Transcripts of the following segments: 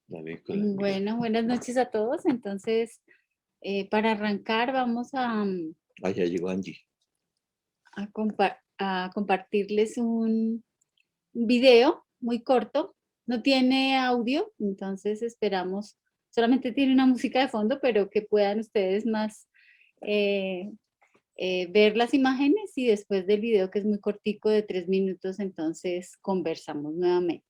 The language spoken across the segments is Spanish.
David Colombia. Bueno, buenas noches a todos. Entonces, para arrancar vamos Ah, ya llegó Angie. a compartirles un video muy corto. No tiene audio, entonces esperamos, solamente tiene una música de fondo, pero que puedan ustedes más eh, ver las imágenes y después del video que es muy cortico de 3 minutos, entonces conversamos nuevamente.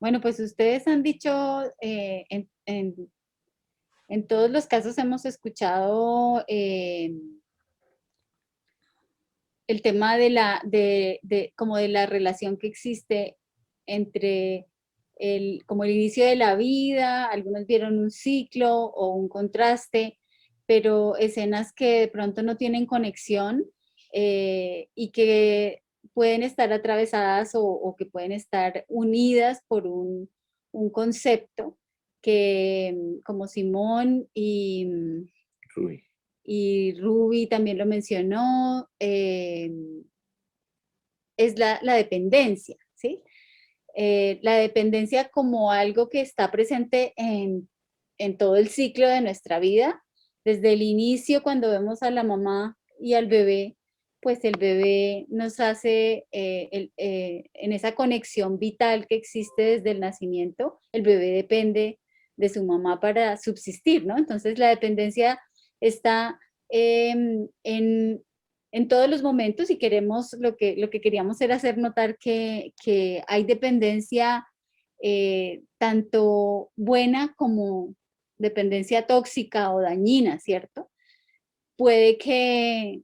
Bueno, pues ustedes han dicho, en todos los casos hemos escuchado el tema como de la relación que existe entre como el inicio de la vida. Algunos vieron un ciclo o un contraste, pero escenas que de pronto no tienen conexión y que pueden estar atravesadas o que pueden estar unidas por un concepto que, como Simón Rui. y Ruby también lo mencionó, es la dependencia, ¿sí? La dependencia como algo que está presente en todo el ciclo de nuestra vida, desde el inicio cuando vemos a la mamá y al bebé, pues el bebé nos hace, en esa conexión vital que existe desde el nacimiento, el bebé depende de su mamá para subsistir, ¿no? Entonces la dependencia está en todos los momentos y queremos, lo que queríamos era hacer notar que hay dependencia tanto buena como dependencia tóxica o dañina, ¿cierto? Puede que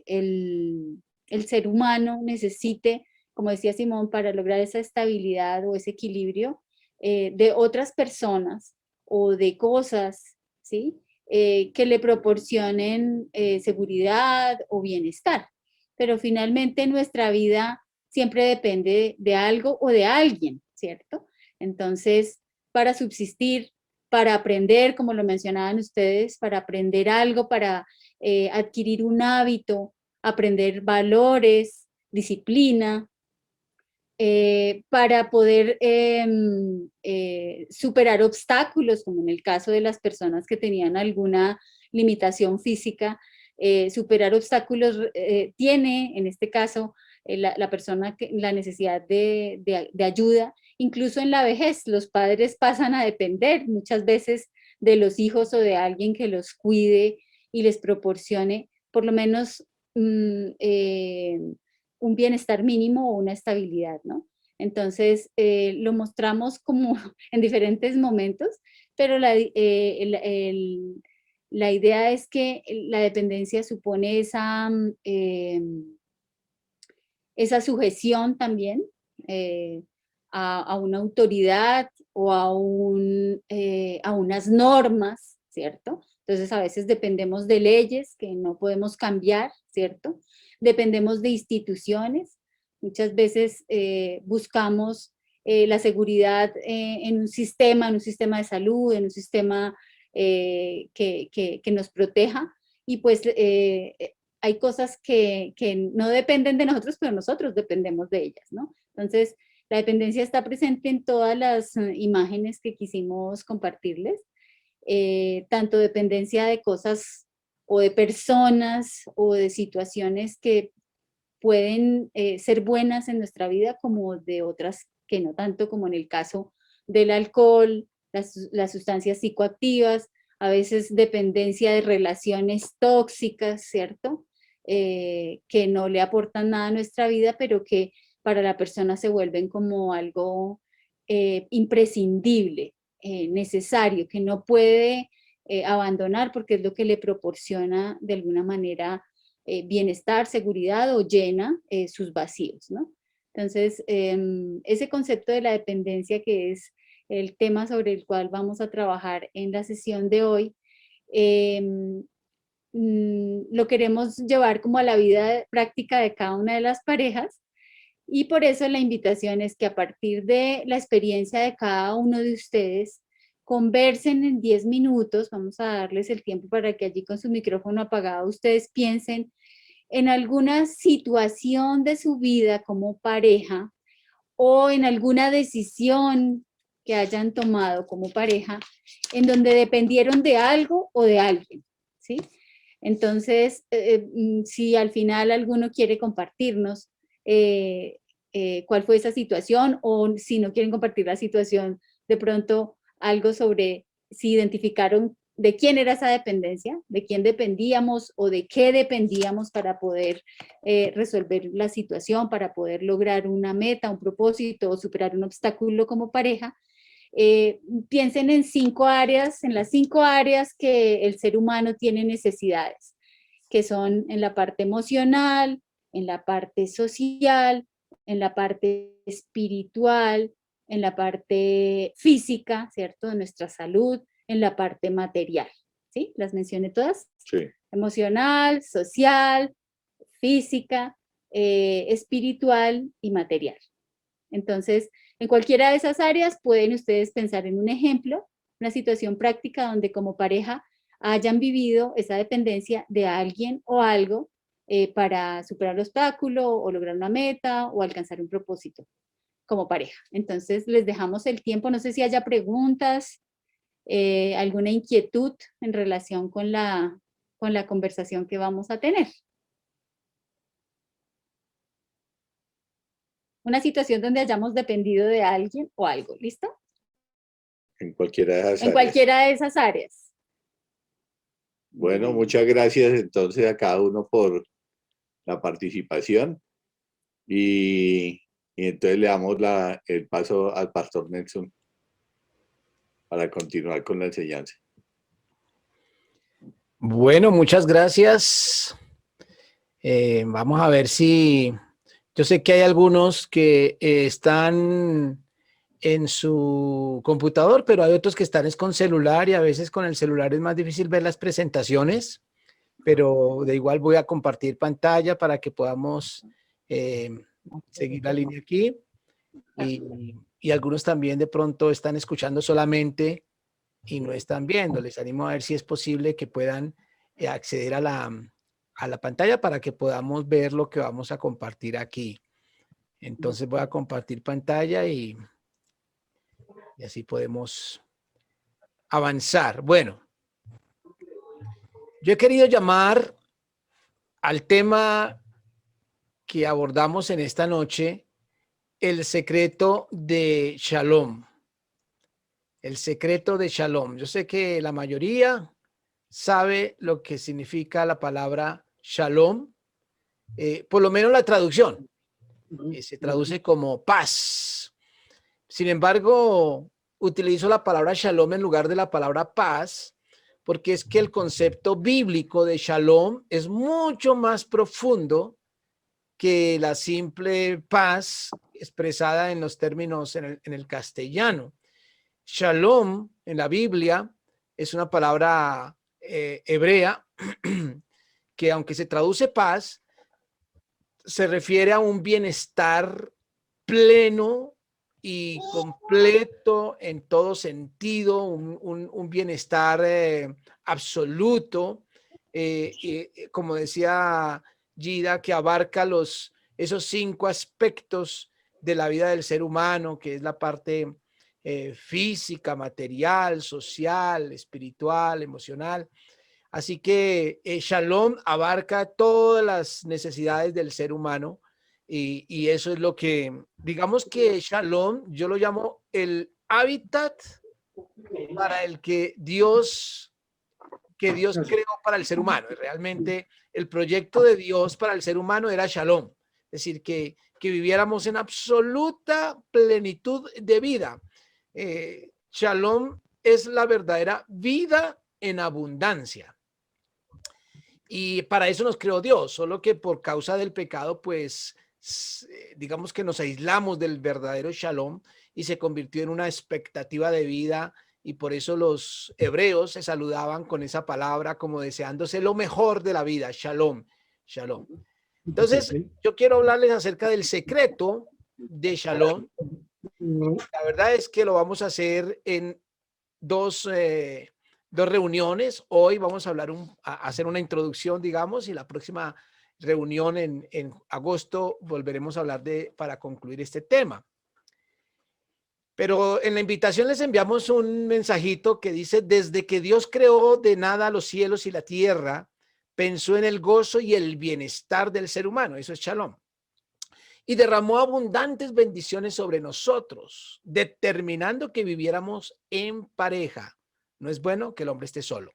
el ser humano necesite, como decía Simón, para lograr esa estabilidad o ese equilibrio de otras personas o de cosas, ¿sí? Que le proporcionen seguridad o bienestar. Pero finalmente nuestra vida siempre depende de algo o de alguien, ¿cierto? Entonces, para subsistir, para aprender, como lo mencionaban ustedes, para aprender algo, para adquirir un hábito, aprender valores, disciplina, para poder superar obstáculos, como en el caso de las personas que tenían alguna limitación física, superar obstáculos tiene, en este caso, la persona la necesidad de ayuda. Incluso en la vejez, los padres pasan a depender muchas veces de los hijos o de alguien que los cuide y les proporcione por lo menos un bienestar mínimo o una estabilidad, ¿no? Entonces, lo mostramos como en diferentes momentos, pero la idea es que la dependencia supone esa sujeción también a una autoridad o a unas normas, ¿cierto? Entonces a veces dependemos de leyes que no podemos cambiar, ¿cierto? Dependemos de instituciones. Muchas veces buscamos la seguridad en un sistema de salud, en un sistema que nos proteja y pues hay cosas que no dependen de nosotros, pero nosotros dependemos de ellas, ¿no? Entonces, la dependencia está presente en todas las imágenes que quisimos compartirles, tanto dependencia de cosas o de personas o de situaciones que pueden ser buenas en nuestra vida como de otras que no tanto, como en el caso del alcohol, las sustancias psicoactivas, a veces dependencia de relaciones tóxicas, ¿cierto? Que no le aportan nada a nuestra vida, pero que para la persona se vuelven como algo imprescindible, necesario, que no puede abandonar porque es lo que le proporciona de alguna manera bienestar, seguridad o llena sus vacíos, ¿no? Entonces, ese concepto de la dependencia, que es el tema sobre el cual vamos a trabajar en la sesión de hoy, lo queremos llevar como a la vida práctica de cada una de las parejas y por eso la invitación es que a partir de la experiencia de cada uno de ustedes, conversen en 10 minutos, vamos a darles el tiempo para que allí con su micrófono apagado ustedes piensen en alguna situación de su vida como pareja o en alguna decisión que hayan tomado como pareja en donde dependieron de algo o de alguien, ¿sí? Entonces, si al final alguno quiere compartirnos cuál fue esa situación o si no quieren compartir la situación, de pronto algo sobre si identificaron de quién era esa dependencia, de quién dependíamos o de qué dependíamos para poder resolver la situación, para poder lograr una meta, un propósito o superar un obstáculo como pareja. Piensen en 5 áreas, en las 5 áreas que el ser humano tiene necesidades, que son en la parte emocional, en la parte social, en la parte espiritual, en la parte física, ¿cierto? De nuestra salud, en la parte material, ¿sí? ¿Las mencioné todas? Sí. Emocional, social, física, espiritual y material. Entonces, en cualquiera de esas áreas pueden ustedes pensar en un ejemplo, una situación práctica donde como pareja hayan vivido esa dependencia de alguien o algo para superar el obstáculo o lograr una meta o alcanzar un propósito como pareja. Entonces, les dejamos el tiempo. No sé si haya preguntas, alguna inquietud en relación con la conversación que vamos a tener. Una situación donde hayamos dependido de alguien o algo, ¿listo? En cualquiera de esas En áreas. cualquiera de esas áreas. Bueno, muchas gracias entonces a cada uno por la participación y entonces le damos el paso al pastor Nelson para continuar con la enseñanza. Bueno, muchas gracias. Vamos a ver si... Yo sé que hay algunos que están en su computador, pero hay otros que están con celular y a veces con el celular es más difícil ver las presentaciones, pero de igual voy a compartir pantalla para que podamos seguir la línea aquí. Y algunos también de pronto están escuchando solamente y no están viendo. Les animo a ver si es posible que puedan acceder a la pantalla para que podamos ver lo que vamos a compartir aquí. Entonces voy a compartir pantalla y así podemos avanzar. Bueno, yo he querido llamar al tema que abordamos en esta noche, el secreto de Shalom. El secreto de Shalom. Yo sé que la mayoría sabe lo que significa la palabra Shalom, por lo menos la traducción. Se traduce como paz. Sin embargo, utilizo la palabra Shalom en lugar de la palabra paz, porque es que el concepto bíblico de Shalom es mucho más profundo que la simple paz expresada en los términos en el castellano. Shalom en la Biblia es una palabra hebrea que, aunque se traduce paz, se refiere a un bienestar pleno y completo en todo sentido, un bienestar absoluto, como decía Gida, que abarca esos 5 aspectos de la vida del ser humano, que es la parte física, material, social, espiritual, emocional. Así que Shalom abarca todas las necesidades del ser humano y eso es lo que, digamos que Shalom, yo lo llamo el hábitat para el que Dios creó para el ser humano. Realmente el proyecto de Dios para el ser humano era Shalom, es decir, que viviéramos en absoluta plenitud de vida. Shalom es la verdadera vida en abundancia. Y para eso nos creó Dios, solo que por causa del pecado, pues, digamos que nos aislamos del verdadero Shalom y se convirtió en una expectativa de vida, y por eso los hebreos se saludaban con esa palabra como deseándose lo mejor de la vida, Shalom, Shalom. Entonces, yo quiero hablarles acerca del secreto de Shalom. La verdad es que lo vamos a hacer en dos reuniones. Hoy vamos a hacer una introducción, digamos, y la próxima reunión en agosto volveremos a hablar para concluir este tema. Pero en la invitación les enviamos un mensajito que dice: desde que Dios creó de nada los cielos y la tierra, pensó en el gozo y el bienestar del ser humano. Eso es Shalom. Y derramó abundantes bendiciones sobre nosotros, determinando que viviéramos en pareja. No es bueno que el hombre esté solo.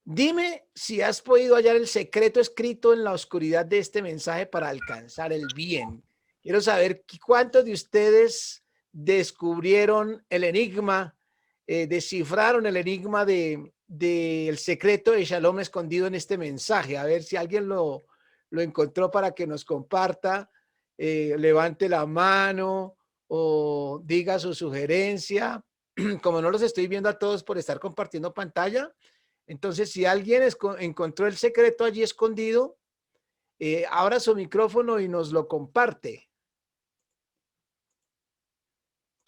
Dime si has podido hallar el secreto escrito en la oscuridad de este mensaje para alcanzar el bien. Quiero saber cuántos de ustedes descubrieron el enigma, descifraron el enigma del secreto de Shalom escondido en este mensaje. A ver si alguien lo encontró para que nos comparta. Levante la mano o diga su sugerencia. Como no los estoy viendo a todos por estar compartiendo pantalla, entonces si alguien encontró el secreto allí escondido, abra su micrófono y nos lo comparte.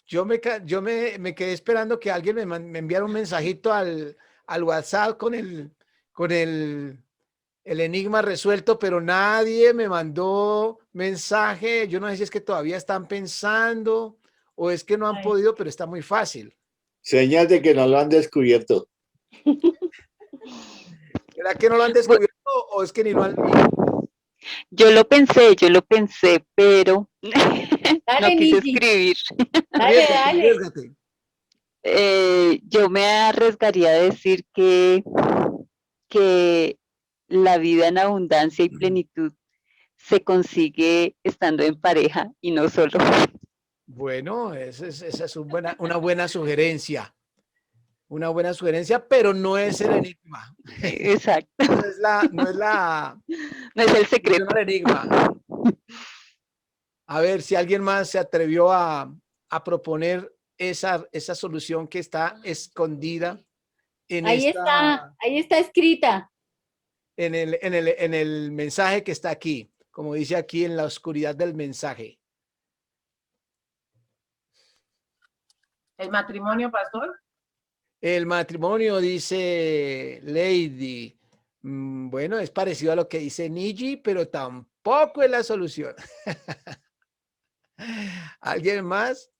Yo me quedé esperando que alguien me enviara un mensajito al WhatsApp con el enigma resuelto, pero nadie me mandó mensaje. Yo no sé si es que todavía están pensando o es que no han podido, pero está muy fácil. Señal de que no lo han descubierto. ¿Será que no lo han descubierto o es que ni lo han... Yo lo pensé, pero Dale, no quise Niki. escribir. Dale, Arriésgate, dale. arriésgate. Yo me arriesgaría a decir que la vida en abundancia y plenitud se consigue estando en pareja y no solo. Bueno, esa es una buena sugerencia. Una buena sugerencia, pero no es el enigma. Exacto. No es la No es el secreto. solución al enigma. A ver si alguien más se atrevió a proponer esa solución que está escondida en Ahí está escrita. en el mensaje que está aquí, como dice aquí en la oscuridad del mensaje. ¿El matrimonio, pastor? El matrimonio, dice Lady. Bueno, es parecido a lo que dice Niji, pero tampoco es la solución. ¿Alguien más?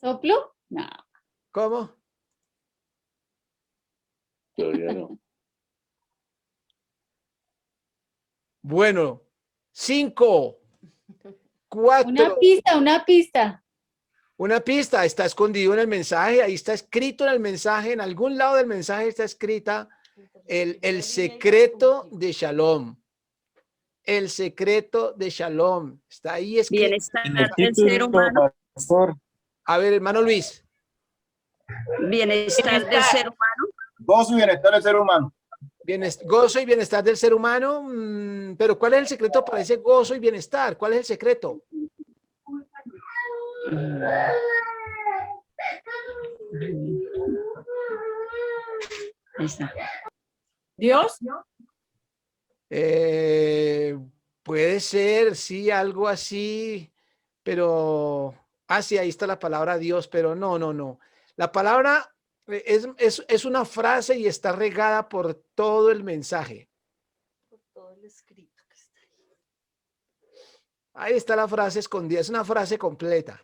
¿Soplo? No. ¿Cómo? Todavía no. Bueno, 5, 4. Una pista. Una pista está escondido en el mensaje, ahí está escrito en el mensaje, en algún lado del mensaje está escrita el secreto de Shalom. El secreto de Shalom. Está ahí escrito. Bienestar del ser humano. Pastor, A ver, hermano Luis. Bienestar del ser humano. gozo y bienestar del ser humano. Gozo y bienestar del ser humano. Pero ¿cuál es el secreto para ese gozo y bienestar? ¿Cuál es el secreto? ¿Dios? Puede ser, sí, algo así, pero... sí, ahí está la palabra Dios, pero no. La palabra es una frase y está regada por todo el mensaje. Por todo el escrito que está ahí. Ahí está la frase escondida, es una frase completa.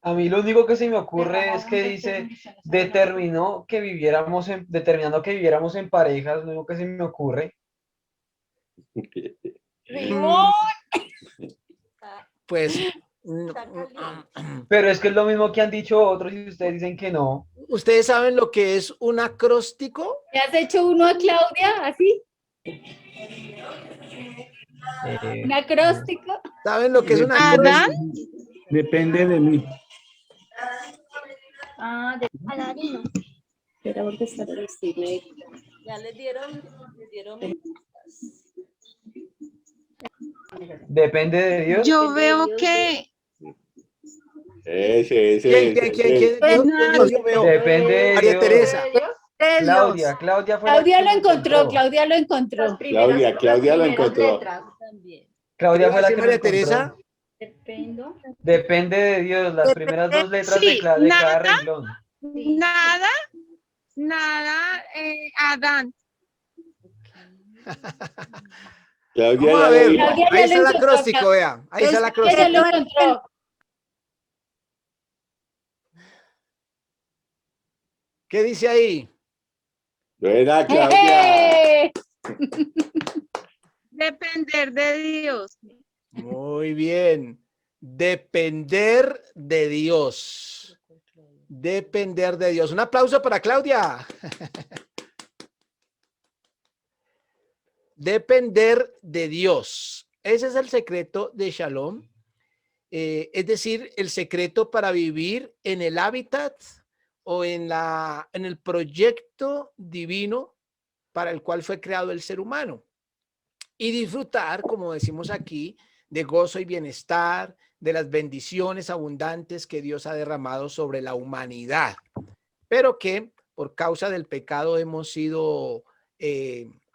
A mí lo único que se me ocurre es que dice, determinando que viviéramos en parejas, lo único que se me ocurre. Pues, Pero es que es lo mismo que han dicho otros y ustedes dicen que no. ¿ustedes saben lo que es un acróstico? ¿Le has hecho uno a Claudia así? ¿Un acróstico? ¿Saben lo que es un ¿Adán? acróstico? Depende de mí. Era porque está el estilo. Ya les dieron. Depende de Dios. Yo veo que Ese. ¿Quién? Yo veo. Depende de María Dios. Teresa. Claudia fue la Claudia que lo encontró, Claudia lo encontró. Claudia fue la ¿Sí, que lo María encontró. Teresa? Depende de Dios, las primeras dos letras de sí, cada nada. renglón. nada, Adán. Claudia Vamos a ya ver, lo Claudia ahí ya está lo el encontró, acróstico, vea. Ahí está el Ella acróstico. lo encontró. ¿Qué dice ahí? Buena, Claudia. ¡Eh! Depender de Dios. Muy bien. Depender de Dios. Depender de Dios. Un aplauso para Claudia. Depender de Dios. Ese es el secreto de Shalom. Es decir, el secreto para vivir en el hábitat o en el proyecto divino para el cual fue creado el ser humano. Y disfrutar, como decimos aquí, de gozo y bienestar, de las bendiciones abundantes que Dios ha derramado sobre la humanidad, pero que por causa del pecado hemos sido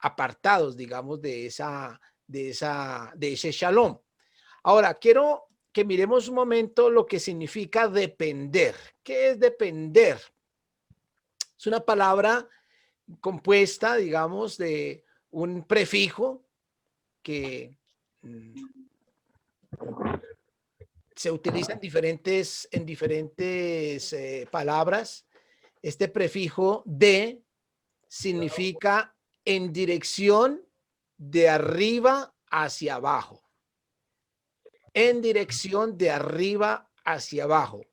apartados, digamos, de ese shalom. Ahora, quiero que miremos un momento lo que significa depender. ¿Qué es depender? Es una palabra compuesta, digamos, de un prefijo que se utiliza en diferentes palabras. Este prefijo de significa en dirección de arriba hacia abajo. En dirección de arriba hacia abajo.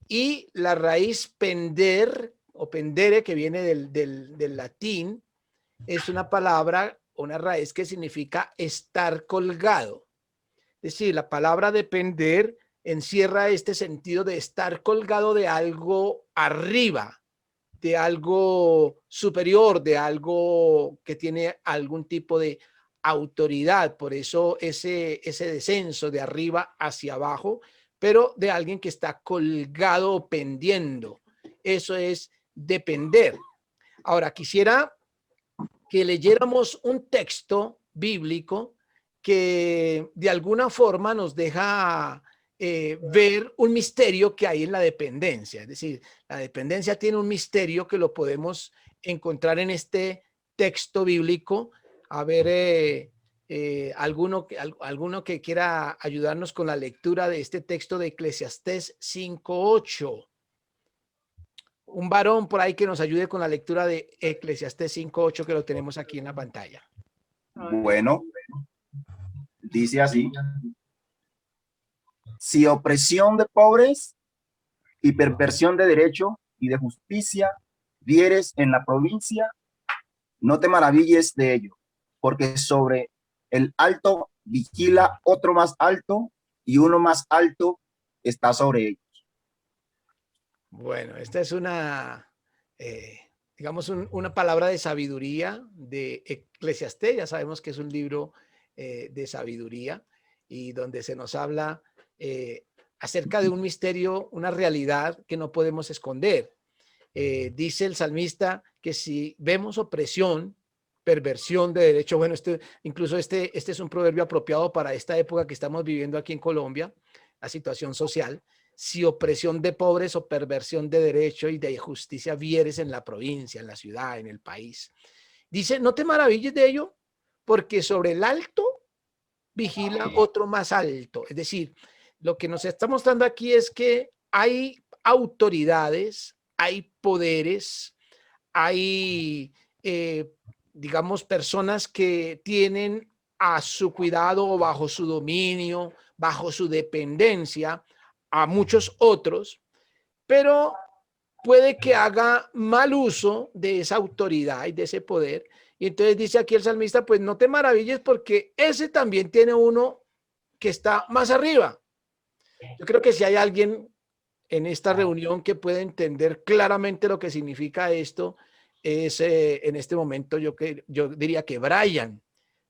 Y la raíz pender o pendere, que viene del latín, es una palabra, una raíz que significa estar colgado. Es decir, la palabra depender encierra este sentido de estar colgado de algo arriba, de algo superior, de algo que tiene algún tipo de autoridad. Por eso ese descenso de arriba hacia abajo, pero de alguien que está colgado o pendiendo. Eso es depender. Ahora, quisiera que leyéramos un texto bíblico que de alguna forma nos deja ver un misterio que hay en la dependencia. Es decir, la dependencia tiene un misterio que lo podemos encontrar en este texto bíblico. A ver, alguno que quiera ayudarnos con la lectura de este texto de Eclesiastés 5:8. Un varón por ahí que nos ayude con la lectura de Eclesiastés 5:8, que lo tenemos aquí en la pantalla. Bueno, dice así: si opresión de pobres y perversión de derecho y de justicia vieres en la provincia, no te maravilles de ello, porque sobre el alto vigila otro más alto, y uno más alto está sobre ellos. Bueno, esta es una, digamos, una palabra de sabiduría de Eclesiastés. Ya sabemos que es un libro de sabiduría y donde se nos habla acerca de un misterio, una realidad que no podemos esconder. Dice el salmista que si vemos opresión, perversión de derecho, bueno, incluso este es un proverbio apropiado para esta época que estamos viviendo aquí en Colombia, la situación social. Si opresión de pobres o perversión de derecho y de justicia vieres en la provincia, en la ciudad, en el país. Dice, no te maravilles de ello, porque sobre el alto vigila otro más alto. Es decir, lo que nos está mostrando aquí es que hay autoridades, hay poderes, hay, digamos, personas que tienen a su cuidado o bajo su dominio, bajo su dependencia, a muchos otros, pero puede que haga mal uso de esa autoridad y de ese poder. Y entonces dice aquí el salmista, pues no te maravilles porque ese también tiene uno que está más arriba. Yo creo que si hay alguien en esta reunión que puede entender claramente lo que significa esto, es en este momento yo diría que Brian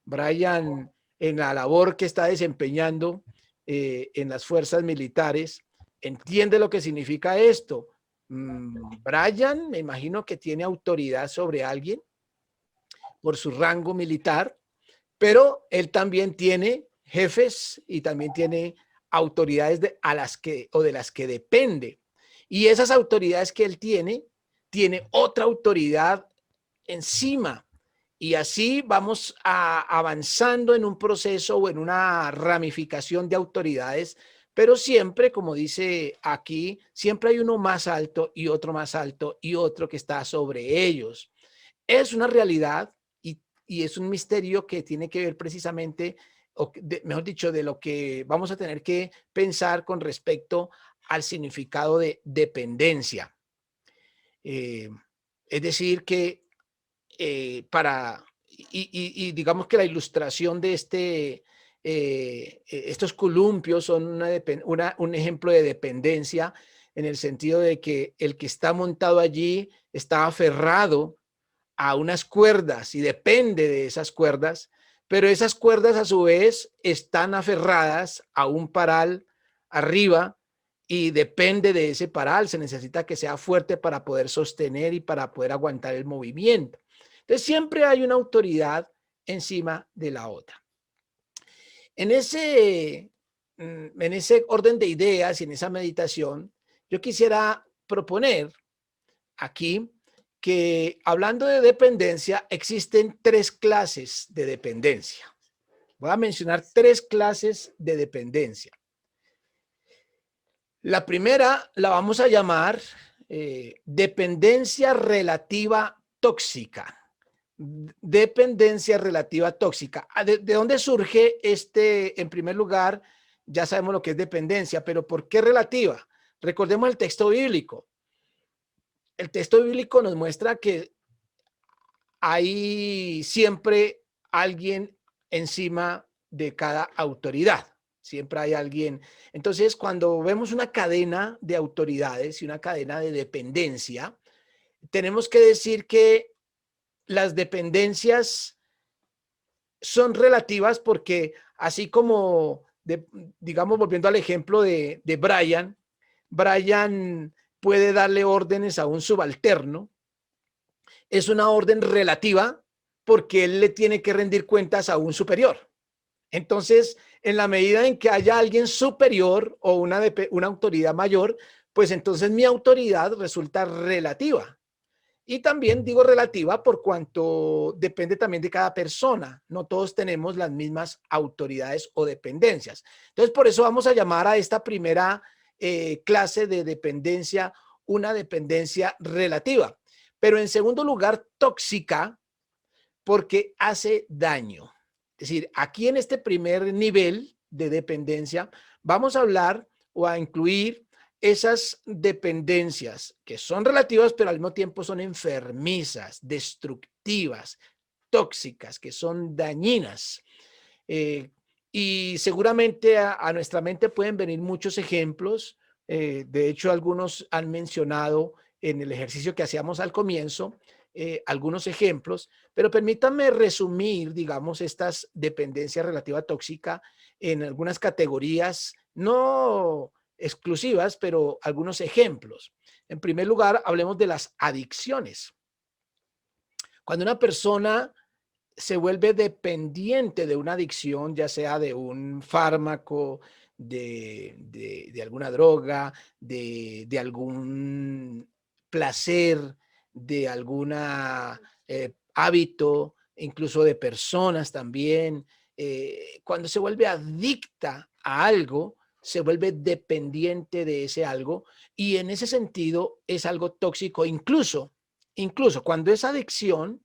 en la labor que está desempeñando en las fuerzas militares, entiende lo que significa esto. Brian, me imagino que tiene autoridad sobre alguien por su rango militar, pero él también tiene jefes y también tiene autoridades de las que depende. Y esas autoridades que él tiene otra autoridad encima. Y así vamos avanzando en un proceso o en una ramificación de autoridades, pero siempre, como dice aquí, siempre hay uno más alto y otro más alto y otro que está sobre ellos. Es una realidad y es un misterio que tiene que ver precisamente, mejor dicho, de lo que vamos a tener que pensar con respecto al significado de dependencia. Es decir, que digamos que la ilustración de estos columpios son un ejemplo de dependencia en el sentido de que el que está montado allí está aferrado a unas cuerdas y depende de esas cuerdas, pero esas cuerdas a su vez están aferradas a un paral arriba y depende de ese paral. Se necesita que sea fuerte para poder sostener y para poder aguantar el movimiento. Entonces siempre hay una autoridad encima de la otra. En ese orden de ideas y en esa meditación, yo quisiera proponer aquí que, hablando de dependencia, existen 3 clases de dependencia. Voy a mencionar 3 clases de dependencia. La primera la vamos a llamar dependencia relativa tóxica. Dependencia relativa tóxica. ¿De dónde surge en primer lugar? Ya sabemos lo que es dependencia, pero ¿por qué relativa? Recordemos el texto bíblico. El texto bíblico nos muestra que hay siempre alguien encima de cada autoridad. Siempre hay alguien. Entonces, cuando vemos una cadena de autoridades y una cadena de dependencia, tenemos que decir que las dependencias son relativas porque, así como, digamos, volviendo al ejemplo de Brian puede darle órdenes a un subalterno. Es una orden relativa porque él le tiene que rendir cuentas a un superior. Entonces, en la medida en que haya alguien superior o una autoridad mayor, pues entonces mi autoridad resulta relativa. Y también digo relativa por cuanto depende también de cada persona. No todos tenemos las mismas autoridades o dependencias. Entonces, por eso vamos a llamar a esta primera clase de dependencia una dependencia relativa. Pero en segundo lugar, tóxica, porque hace daño. Es decir, aquí en este primer nivel de dependencia vamos a hablar o a incluir esas dependencias que son relativas, pero al mismo tiempo son enfermizas, destructivas, tóxicas, que son dañinas. Y seguramente a nuestra mente pueden venir muchos ejemplos. De hecho, algunos han mencionado en el ejercicio que hacíamos al comienzo, algunos ejemplos, pero permítanme resumir, digamos, estas dependencias relativa tóxica en algunas categorías, no exclusivas, pero algunos ejemplos. En primer lugar, hablemos de las adicciones. Cuando una persona se vuelve dependiente de una adicción, ya sea de un fármaco, de alguna droga, de algún placer, de algún hábito, incluso de personas también, cuando se vuelve adicta a algo, se vuelve dependiente de ese algo y en ese sentido es algo tóxico, incluso cuando esa adicción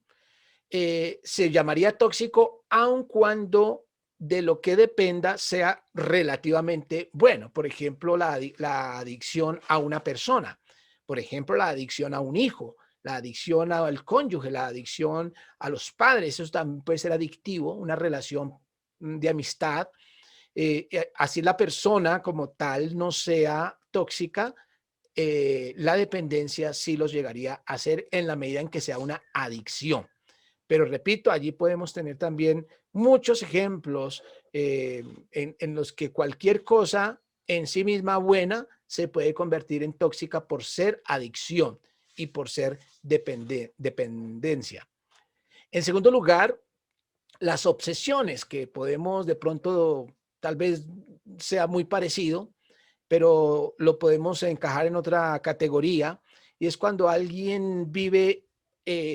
se llamaría tóxico, aun cuando de lo que dependa sea relativamente bueno. Por ejemplo, la adicción a una persona, por ejemplo, la adicción a un hijo, la adicción al cónyuge, la adicción a los padres, eso también puede ser adictivo, una relación de amistad. Así la persona como tal no sea tóxica, la dependencia sí los llegaría a ser en la medida en que sea una adicción. Pero repito, allí podemos tener también muchos ejemplos en los que cualquier cosa en sí misma buena se puede convertir en tóxica por ser adicción y por ser dependencia. En segundo lugar, las obsesiones, que podemos de pronto, tal vez sea muy parecido, pero lo podemos encajar en otra categoría, y es cuando alguien vive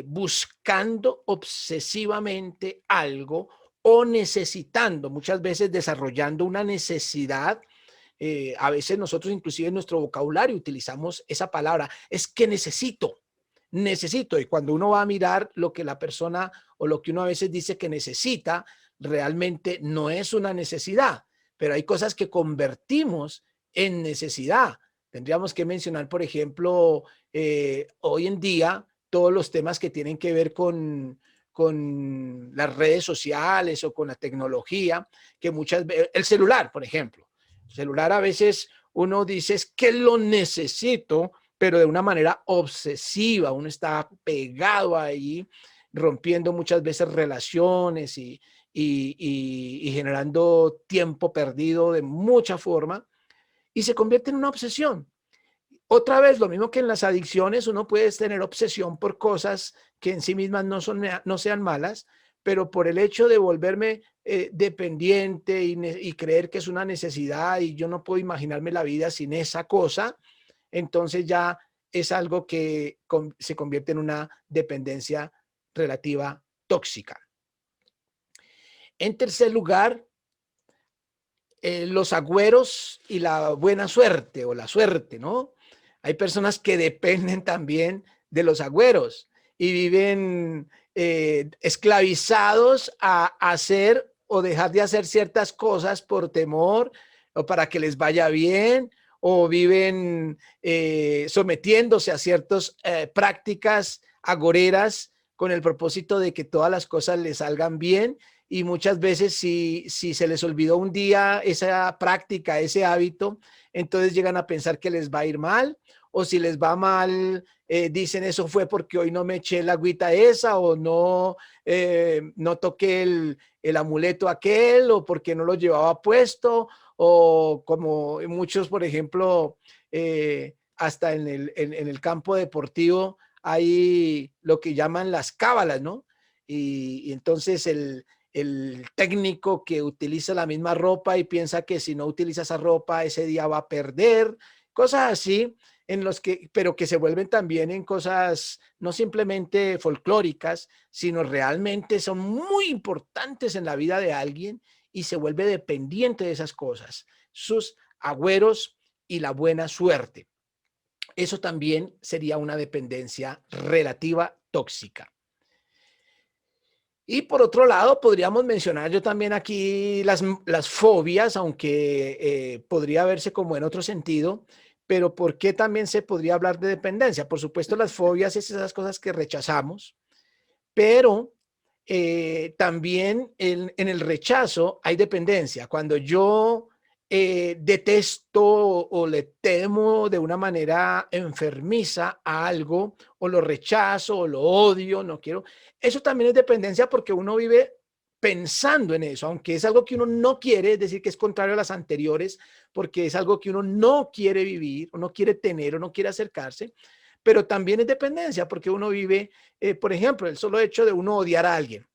buscando obsesivamente algo o necesitando, muchas veces desarrollando una necesidad. A veces nosotros inclusive en nuestro vocabulario utilizamos esa palabra, es que necesito, y cuando uno va a mirar lo que la persona o lo que uno a veces dice que necesita, realmente no es una necesidad, pero hay cosas que convertimos en necesidad. Tendríamos que mencionar, por ejemplo, hoy en día, todos los temas que tienen que ver con las redes sociales o con la tecnología, que muchas veces, el celular, por ejemplo, el celular a veces uno dice es que lo necesito, pero de una manera obsesiva, uno está pegado ahí, rompiendo muchas veces relaciones y generando tiempo perdido de mucha forma, y se convierte en una obsesión. Otra vez, lo mismo que en las adicciones, uno puede tener obsesión por cosas que en sí mismas no sean malas, pero por el hecho de volverme dependiente y creer que es una necesidad y yo no puedo imaginarme la vida sin esa cosa, entonces ya es algo que se convierte en una dependencia relativa tóxica. En tercer lugar, los agüeros y la buena suerte o la suerte, ¿no? Hay personas que dependen también de los agüeros y viven esclavizados a hacer o dejar de hacer ciertas cosas por temor o para que les vaya bien, o viven sometiéndose a ciertas prácticas agoreras con el propósito de que todas las cosas les salgan bien. Y muchas veces si se les olvidó un día esa práctica, ese hábito, entonces llegan a pensar que les va a ir mal, o si les va mal, dicen eso fue porque hoy no me eché la agüita esa, o no toqué el amuleto aquel, o porque no lo llevaba puesto, o como muchos, por ejemplo, hasta en el campo deportivo hay lo que llaman las cábalas, ¿no? Y entonces el técnico que utiliza la misma ropa y piensa que si no utiliza esa ropa ese día va a perder, cosas así, pero que se vuelven también en cosas no simplemente folclóricas, sino realmente son muy importantes en la vida de alguien y se vuelve dependiente de esas cosas, sus agüeros y la buena suerte. Eso también sería una dependencia relativa tóxica. Y por otro lado, podríamos mencionar yo también aquí las fobias, aunque podría verse como en otro sentido, pero ¿por qué también se podría hablar de dependencia? Por supuesto, las fobias es esas cosas que rechazamos, pero también en el rechazo hay dependencia. Cuando yo detesto o le temo de una manera enfermiza a algo, o lo rechazo, o lo odio, no quiero, eso también es dependencia porque uno vive pensando en eso, aunque es algo que uno no quiere, es decir, que es contrario a las anteriores, porque es algo que uno no quiere vivir, o no quiere tener, o no quiere acercarse, pero también es dependencia porque uno vive, por ejemplo, el solo hecho de uno odiar a alguien.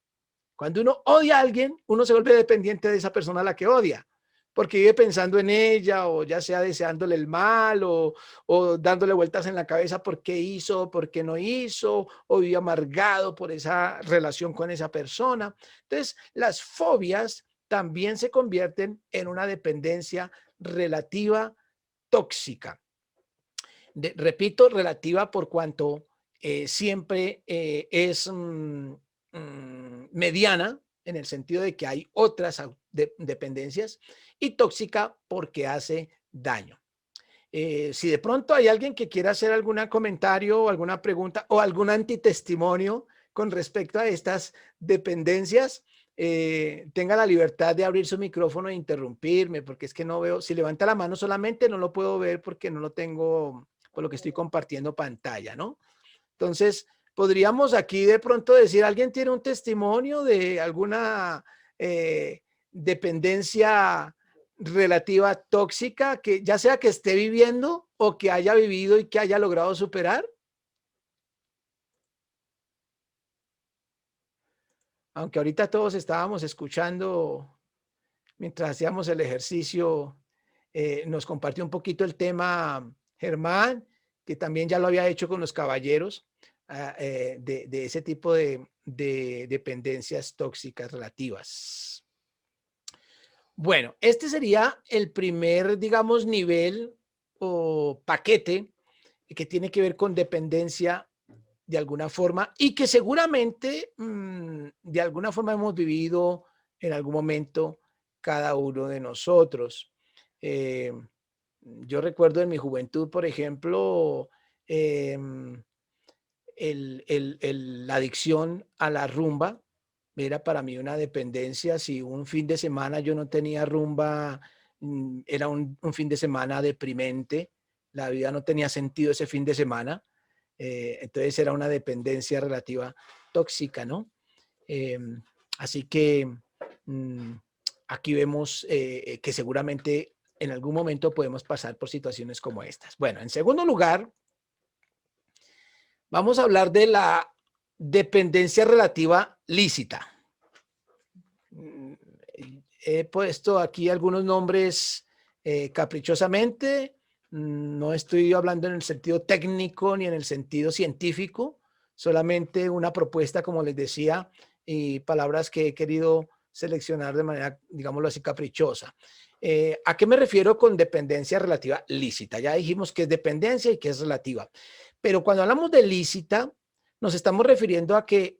Cuando uno odia a alguien, uno se vuelve dependiente de esa persona a la que odia, porque vive pensando en ella, o ya sea deseándole el mal, o dándole vueltas en la cabeza por qué hizo, por qué no hizo, o vive amargado por esa relación con esa persona. Entonces, las fobias también se convierten en una dependencia relativa tóxica. Repito, relativa por cuanto siempre es mediana, en el sentido de que hay otras dependencias, y tóxica porque hace daño. Si de pronto hay alguien que quiera hacer algún comentario o alguna pregunta o algún antitestimonio con respecto a estas dependencias, tenga la libertad de abrir su micrófono e interrumpirme, porque es que no veo, si levanta la mano solamente no lo puedo ver porque no lo tengo, por lo que estoy compartiendo pantalla, ¿no? Entonces, podríamos aquí de pronto decir, ¿alguien tiene un testimonio de alguna dependencia relativa tóxica, que ya sea que esté viviendo o que haya vivido y que haya logrado superar? Aunque ahorita todos estábamos escuchando mientras hacíamos el ejercicio, nos compartió un poquito el tema Germán, que también ya lo había hecho con los caballeros, de ese tipo de dependencias tóxicas relativas. Bueno, este sería el primer, digamos, nivel o paquete que tiene que ver con dependencia de alguna forma, y que seguramente de alguna forma hemos vivido en algún momento cada uno de nosotros. Yo recuerdo en mi juventud, por ejemplo, la adicción a la rumba era para mí una dependencia. Si un fin de semana yo no tenía rumba, era un fin de semana deprimente. La vida no tenía sentido ese fin de semana. Entonces era una dependencia relativa tóxica, ¿no? Así que aquí vemos que seguramente en algún momento podemos pasar por situaciones como estas. Bueno, en segundo lugar, vamos a hablar de la dependencia relativa lícita. He puesto aquí algunos nombres caprichosamente. No estoy hablando en el sentido técnico ni en el sentido científico, solamente una propuesta, como les decía, y palabras que he querido seleccionar de manera, digámoslo así, caprichosa. ¿A qué me refiero con dependencia relativa lícita? Ya dijimos que es dependencia y que es relativa. Pero cuando hablamos de lícita, nos estamos refiriendo a que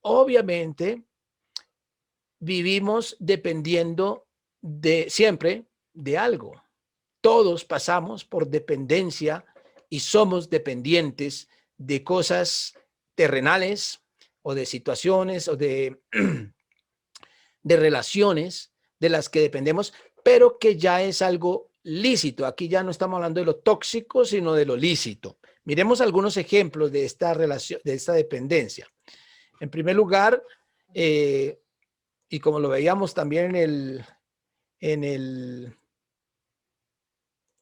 obviamente vivimos dependiendo siempre de algo. Todos pasamos por dependencia y somos dependientes de cosas terrenales o de situaciones o de relaciones de las que dependemos, pero que ya es algo lícito. Aquí ya no estamos hablando de lo tóxico, sino de lo lícito. Miremos algunos ejemplos de esta relación, de esta dependencia. En primer lugar, y como lo veíamos también en el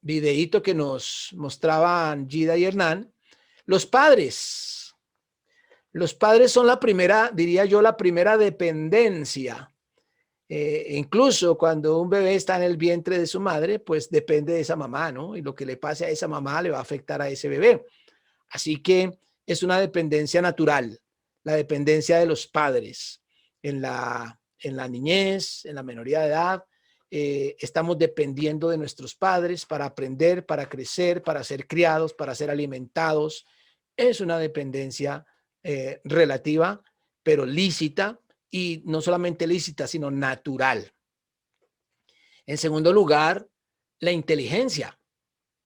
videíto que nos mostraban Gida y Hernán, los padres. Los padres son la primera, diría yo, la primera dependencia. Incluso cuando un bebé está en el vientre de su madre, pues depende de esa mamá, ¿no? Y lo que le pase a esa mamá le va a afectar a ese bebé. Así que es una dependencia natural, la dependencia de los padres. En la niñez, en la minoría de edad, estamos dependiendo de nuestros padres para aprender, para crecer, para ser criados, para ser alimentados. Es una dependencia relativa, pero lícita, y no solamente lícita, sino natural. En segundo lugar, la inteligencia.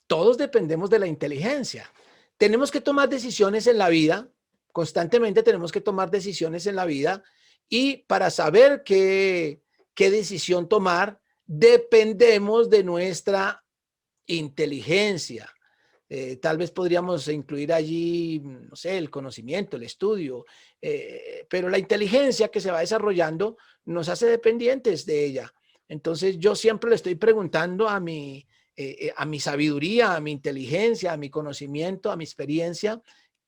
Todos dependemos de la inteligencia. Tenemos que tomar decisiones en la vida, constantemente tenemos que tomar decisiones en la vida, y para saber qué decisión tomar, dependemos de nuestra inteligencia. Tal vez podríamos incluir allí, no sé, el conocimiento, el estudio, pero la inteligencia que se va desarrollando nos hace dependientes de ella. Entonces yo siempre le estoy preguntando a mi sabiduría, a mi inteligencia, a mi conocimiento, a mi experiencia,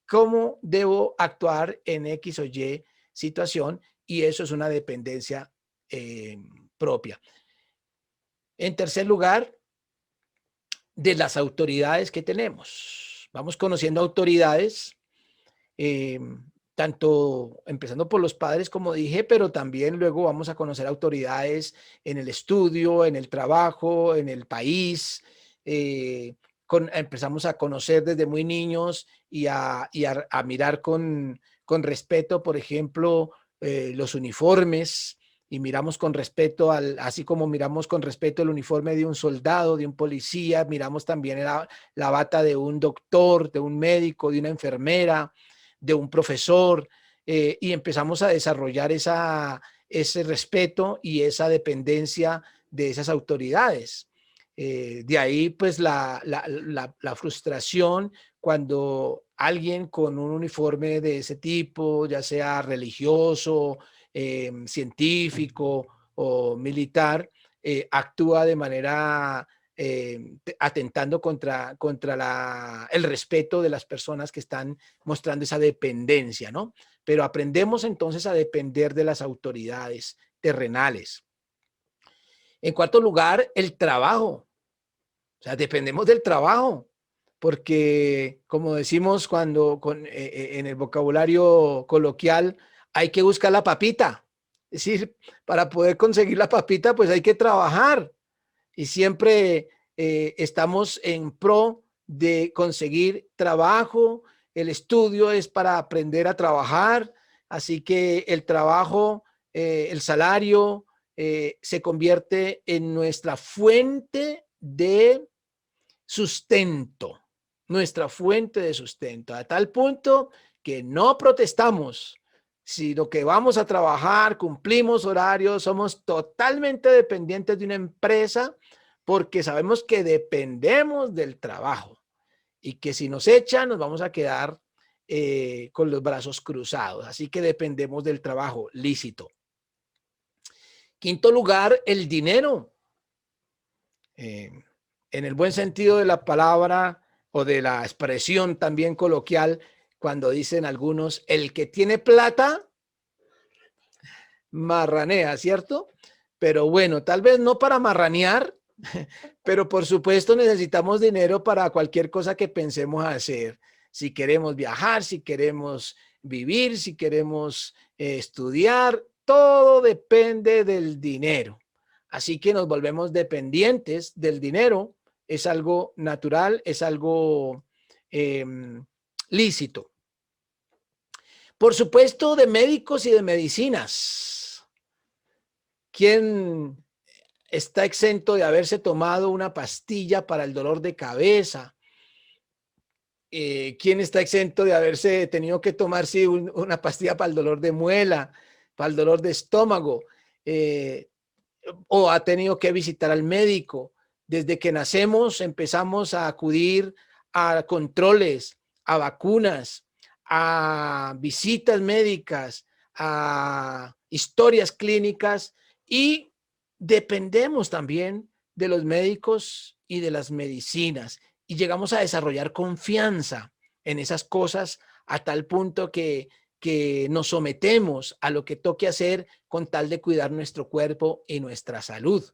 cómo debo actuar en X o Y situación, y eso es una dependencia propia. En tercer lugar, de las autoridades que tenemos. Vamos conociendo autoridades, tanto empezando por los padres, como dije, pero también luego vamos a conocer autoridades en el estudio, en el trabajo, en el país. Empezamos a conocer desde muy niños y a mirar con respeto, por ejemplo, los uniformes, y miramos con respeto, así como miramos con respeto el uniforme de un soldado, de un policía, miramos también la bata de un doctor, de un médico, de una enfermera, de un profesor, y empezamos a desarrollar ese respeto y esa dependencia de esas autoridades. De ahí pues la frustración cuando alguien con un uniforme de ese tipo, ya sea religioso, científico o militar, actúa de manera atentando contra el respeto de las personas que están mostrando esa dependencia, ¿no? Pero aprendemos entonces a depender de las autoridades terrenales. En cuarto lugar, el trabajo. O sea, dependemos del trabajo, porque como decimos en el vocabulario coloquial, hay que buscar la papita. Es decir, para poder conseguir la papita, pues hay que trabajar. Y siempre estamos en pro de conseguir trabajo. El estudio es para aprender a trabajar. Así que el trabajo, el salario, se convierte en nuestra fuente de sustento. Nuestra fuente de sustento. A tal punto que no protestamos, sino que vamos a trabajar, cumplimos horarios, somos totalmente dependientes de una empresa porque sabemos que dependemos del trabajo y que si nos echan nos vamos a quedar con los brazos cruzados. Así que dependemos del trabajo lícito. Quinto lugar, el dinero. en el buen sentido de la palabra o de la expresión también coloquial, cuando dicen algunos, el que tiene plata, marranea, ¿cierto? Pero bueno, tal vez no para marranear, pero por supuesto necesitamos dinero para cualquier cosa que pensemos hacer. Si queremos viajar, si queremos vivir, si queremos estudiar, todo depende del dinero. Así que nos volvemos dependientes del dinero. Es algo natural, es algo lícito. Por supuesto, de médicos y de medicinas. ¿Quién está exento de haberse tomado una pastilla para el dolor de cabeza? ¿Quién está exento de haberse tenido que tomarse una pastilla para el dolor de muela, para el dolor de estómago? O ha tenido que visitar al médico. Desde que nacemos empezamos a acudir a controles, a vacunas, a visitas médicas, a historias clínicas y dependemos también de los médicos y de las medicinas y llegamos a desarrollar confianza en esas cosas a tal punto que nos sometemos a lo que toque hacer con tal de cuidar nuestro cuerpo y nuestra salud.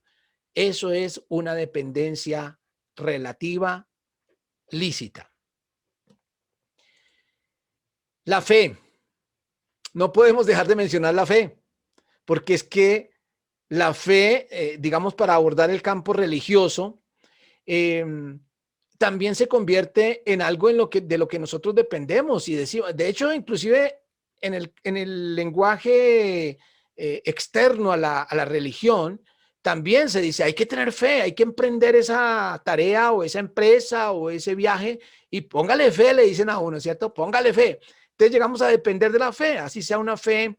Eso es una dependencia relativa lícita. La fe. No podemos dejar de mencionar la fe, porque es que la fe, digamos, para abordar el campo religioso, también se convierte en algo de lo que nosotros dependemos y decimos. De hecho, inclusive en el lenguaje externo a la religión, también se dice, hay que tener fe, hay que emprender esa tarea o esa empresa o ese viaje y póngale fe, le dicen a uno, ¿cierto? Póngale fe. Entonces llegamos a depender de la fe, así sea una fe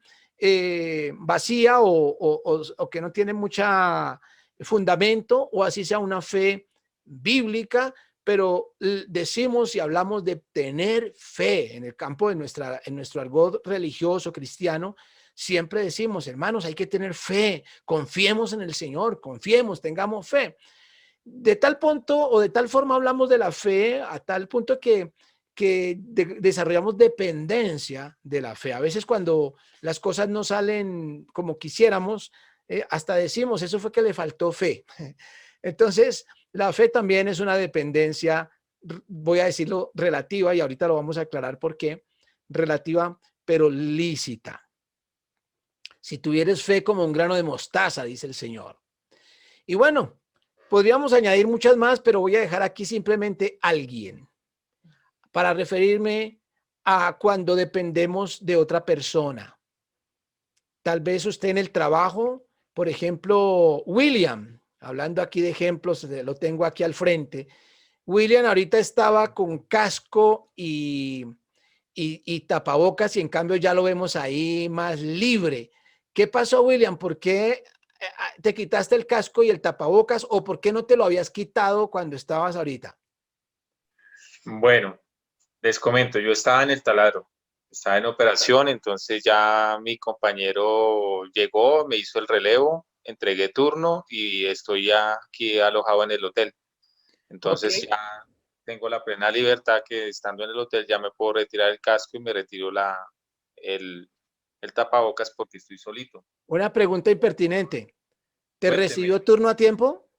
vacía o que no tiene mucha fundamento, o así sea una fe bíblica, pero decimos y hablamos de tener fe en el campo de en nuestro argot religioso cristiano. Siempre decimos, hermanos, hay que tener fe, confiemos en el Señor, confiemos, tengamos fe. De tal punto o de tal forma hablamos de la fe, a tal punto que desarrollamos dependencia de la fe. A veces cuando las cosas no salen como quisiéramos, hasta decimos, eso fue que le faltó fe. Entonces, la fe también es una dependencia, voy a decirlo, relativa, y ahorita lo vamos a aclarar por qué, relativa, pero lícita. Si tuvieres fe como un grano de mostaza, dice el Señor. Y bueno, podríamos añadir muchas más, pero voy a dejar aquí simplemente alguien para referirme a cuando dependemos de otra persona. Tal vez usted en el trabajo, por ejemplo, William, hablando aquí de ejemplos, lo tengo aquí al frente. William ahorita estaba con casco y tapabocas y en cambio ya lo vemos ahí más libre. ¿Qué pasó, William? ¿Por qué te quitaste el casco y el tapabocas o por qué no te lo habías quitado cuando estabas ahorita? Bueno, les comento, yo estaba en el taladro, estaba en operación, entonces ya mi compañero llegó, me hizo el relevo, entregué turno y estoy ya aquí alojado en el hotel. Entonces ya tengo la plena libertad que estando en el hotel ya me puedo retirar el casco y me retiro el tapabocas porque estoy solito. Una pregunta impertinente. ¿Te Cuénteme. recibió turno a tiempo?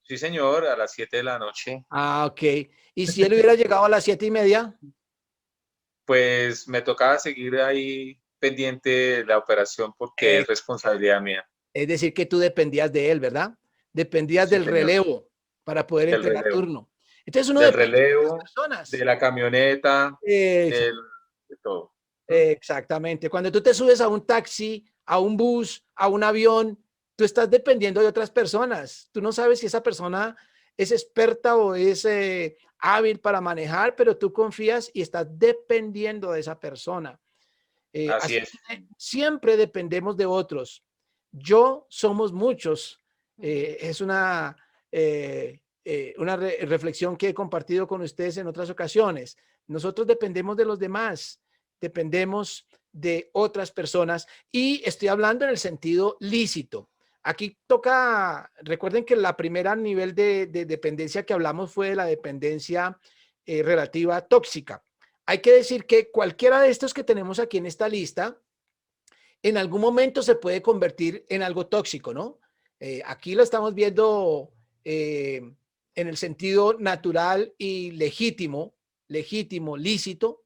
Sí, señor, a las 7 de la noche. Ah, ok. ¿Y si él hubiera llegado a las 7:30? Pues me tocaba seguir ahí pendiente de la operación porque es responsabilidad mía. Es decir, que tú dependías de él, ¿verdad? Dependías Sí, del señor. relevo para poder Del entregar relevo. turno. Entonces uno Del depende de relevo, otras personas. de la camioneta, de todo. Exactamente. Cuando tú te subes a un taxi, a un bus, a un avión, tú estás dependiendo de otras personas. Tú no sabes si esa persona es experta o es hábil para manejar, pero tú confías y estás dependiendo de esa persona. Así es. Siempre dependemos de otros. Somos muchos. Es una reflexión que he compartido con ustedes en otras ocasiones. Nosotros dependemos de los demás, dependemos de otras personas y estoy hablando en el sentido lícito. aquí toca, recuerden que la primera nivel de dependencia que hablamos fue de la dependencia relativa tóxica. Hay que decir que cualquiera de estos que tenemos aquí en esta lista, en algún momento se puede convertir en algo tóxico, ¿no? Aquí lo estamos viendo en el sentido natural y legítimo, lícito,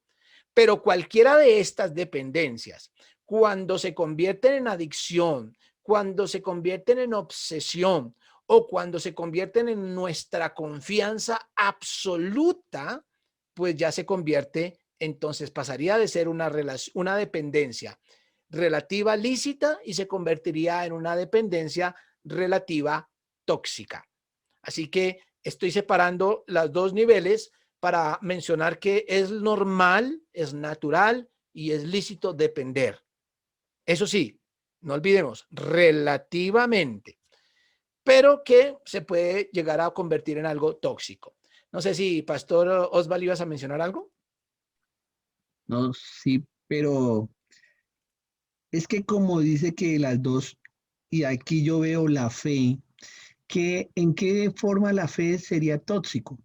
pero cualquiera de estas dependencias, cuando se convierten en adicción, cuando se convierten en obsesión o cuando se convierten en nuestra confianza absoluta, pues ya se convierte, entonces pasaría de ser una dependencia relativa lícita y se convertiría en una dependencia relativa tóxica. Así que estoy separando los dos niveles para mencionar que es normal, es natural y es lícito depender. Eso sí, no olvidemos, relativamente, pero que se puede llegar a convertir en algo tóxico. No sé si, Pastor Osvaldo, ¿ibas a mencionar algo? No, sí, pero es que como dice que las dos, y aquí yo veo la fe, ¿en qué forma la fe sería tóxico?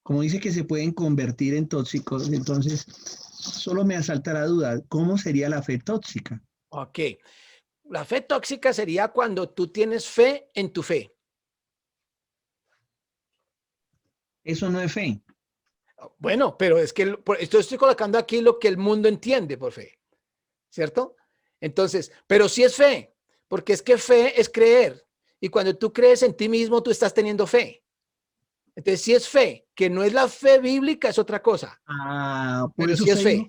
Como dice que se pueden convertir en tóxicos, entonces solo me asalta la duda, ¿cómo sería la fe tóxica? Ok. La fe tóxica sería cuando tú tienes fe en tu fe. Eso no es fe. Bueno, pero es que estoy colocando aquí lo que el mundo entiende por fe, ¿cierto? Entonces, pero sí es fe, porque es que fe es creer. Y cuando tú crees en ti mismo, tú estás teniendo fe. Entonces, sí es fe, que no es la fe bíblica, es otra cosa. Ah, pero sí es fe.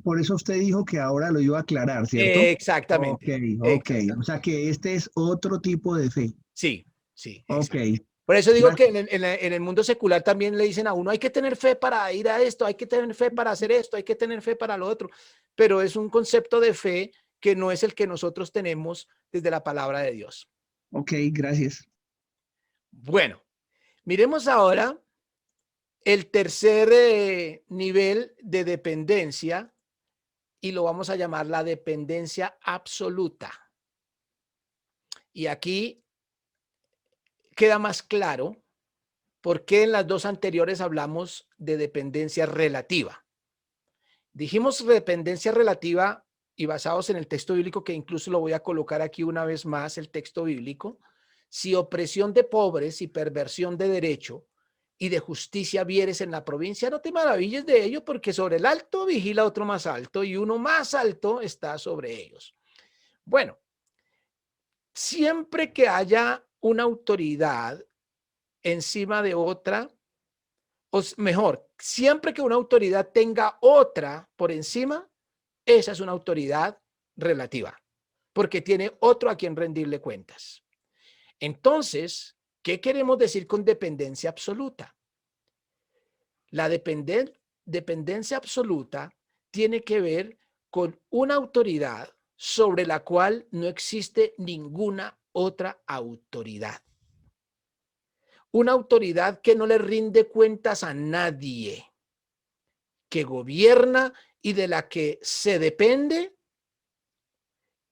Por eso usted dijo que ahora lo iba a aclarar, ¿cierto? Exactamente. Ok. O sea que este es otro tipo de fe. Sí, sí. Ok. Por eso digo que en el mundo secular también le dicen a uno, hay que tener fe para ir a esto, hay que tener fe para hacer esto, hay que tener fe para lo otro. Pero es un concepto de fe que no es el que nosotros tenemos desde la palabra de Dios. Ok, gracias. Bueno, miremos ahora el tercer nivel de dependencia y lo vamos a llamar la dependencia absoluta. Y aquí queda más claro por qué en las dos anteriores hablamos de dependencia relativa. Dijimos dependencia relativa y basados en el texto bíblico, que incluso lo voy a colocar aquí una vez más, el texto bíblico. Si opresión de pobres y perversión de derecho y de justicia vieres en la provincia, no te maravilles de ello, porque sobre el alto vigila otro más alto y uno más alto está sobre ellos. Bueno, siempre que haya una autoridad encima de otra, o mejor, siempre que una autoridad tenga otra por encima, esa es una autoridad relativa, porque tiene otro a quien rendirle cuentas. Entonces, ¿qué queremos decir con dependencia absoluta? La dependencia absoluta tiene que ver con una autoridad sobre la cual no existe ninguna otra autoridad. Una autoridad que no le rinde cuentas a nadie, que gobierna y de la que se depende,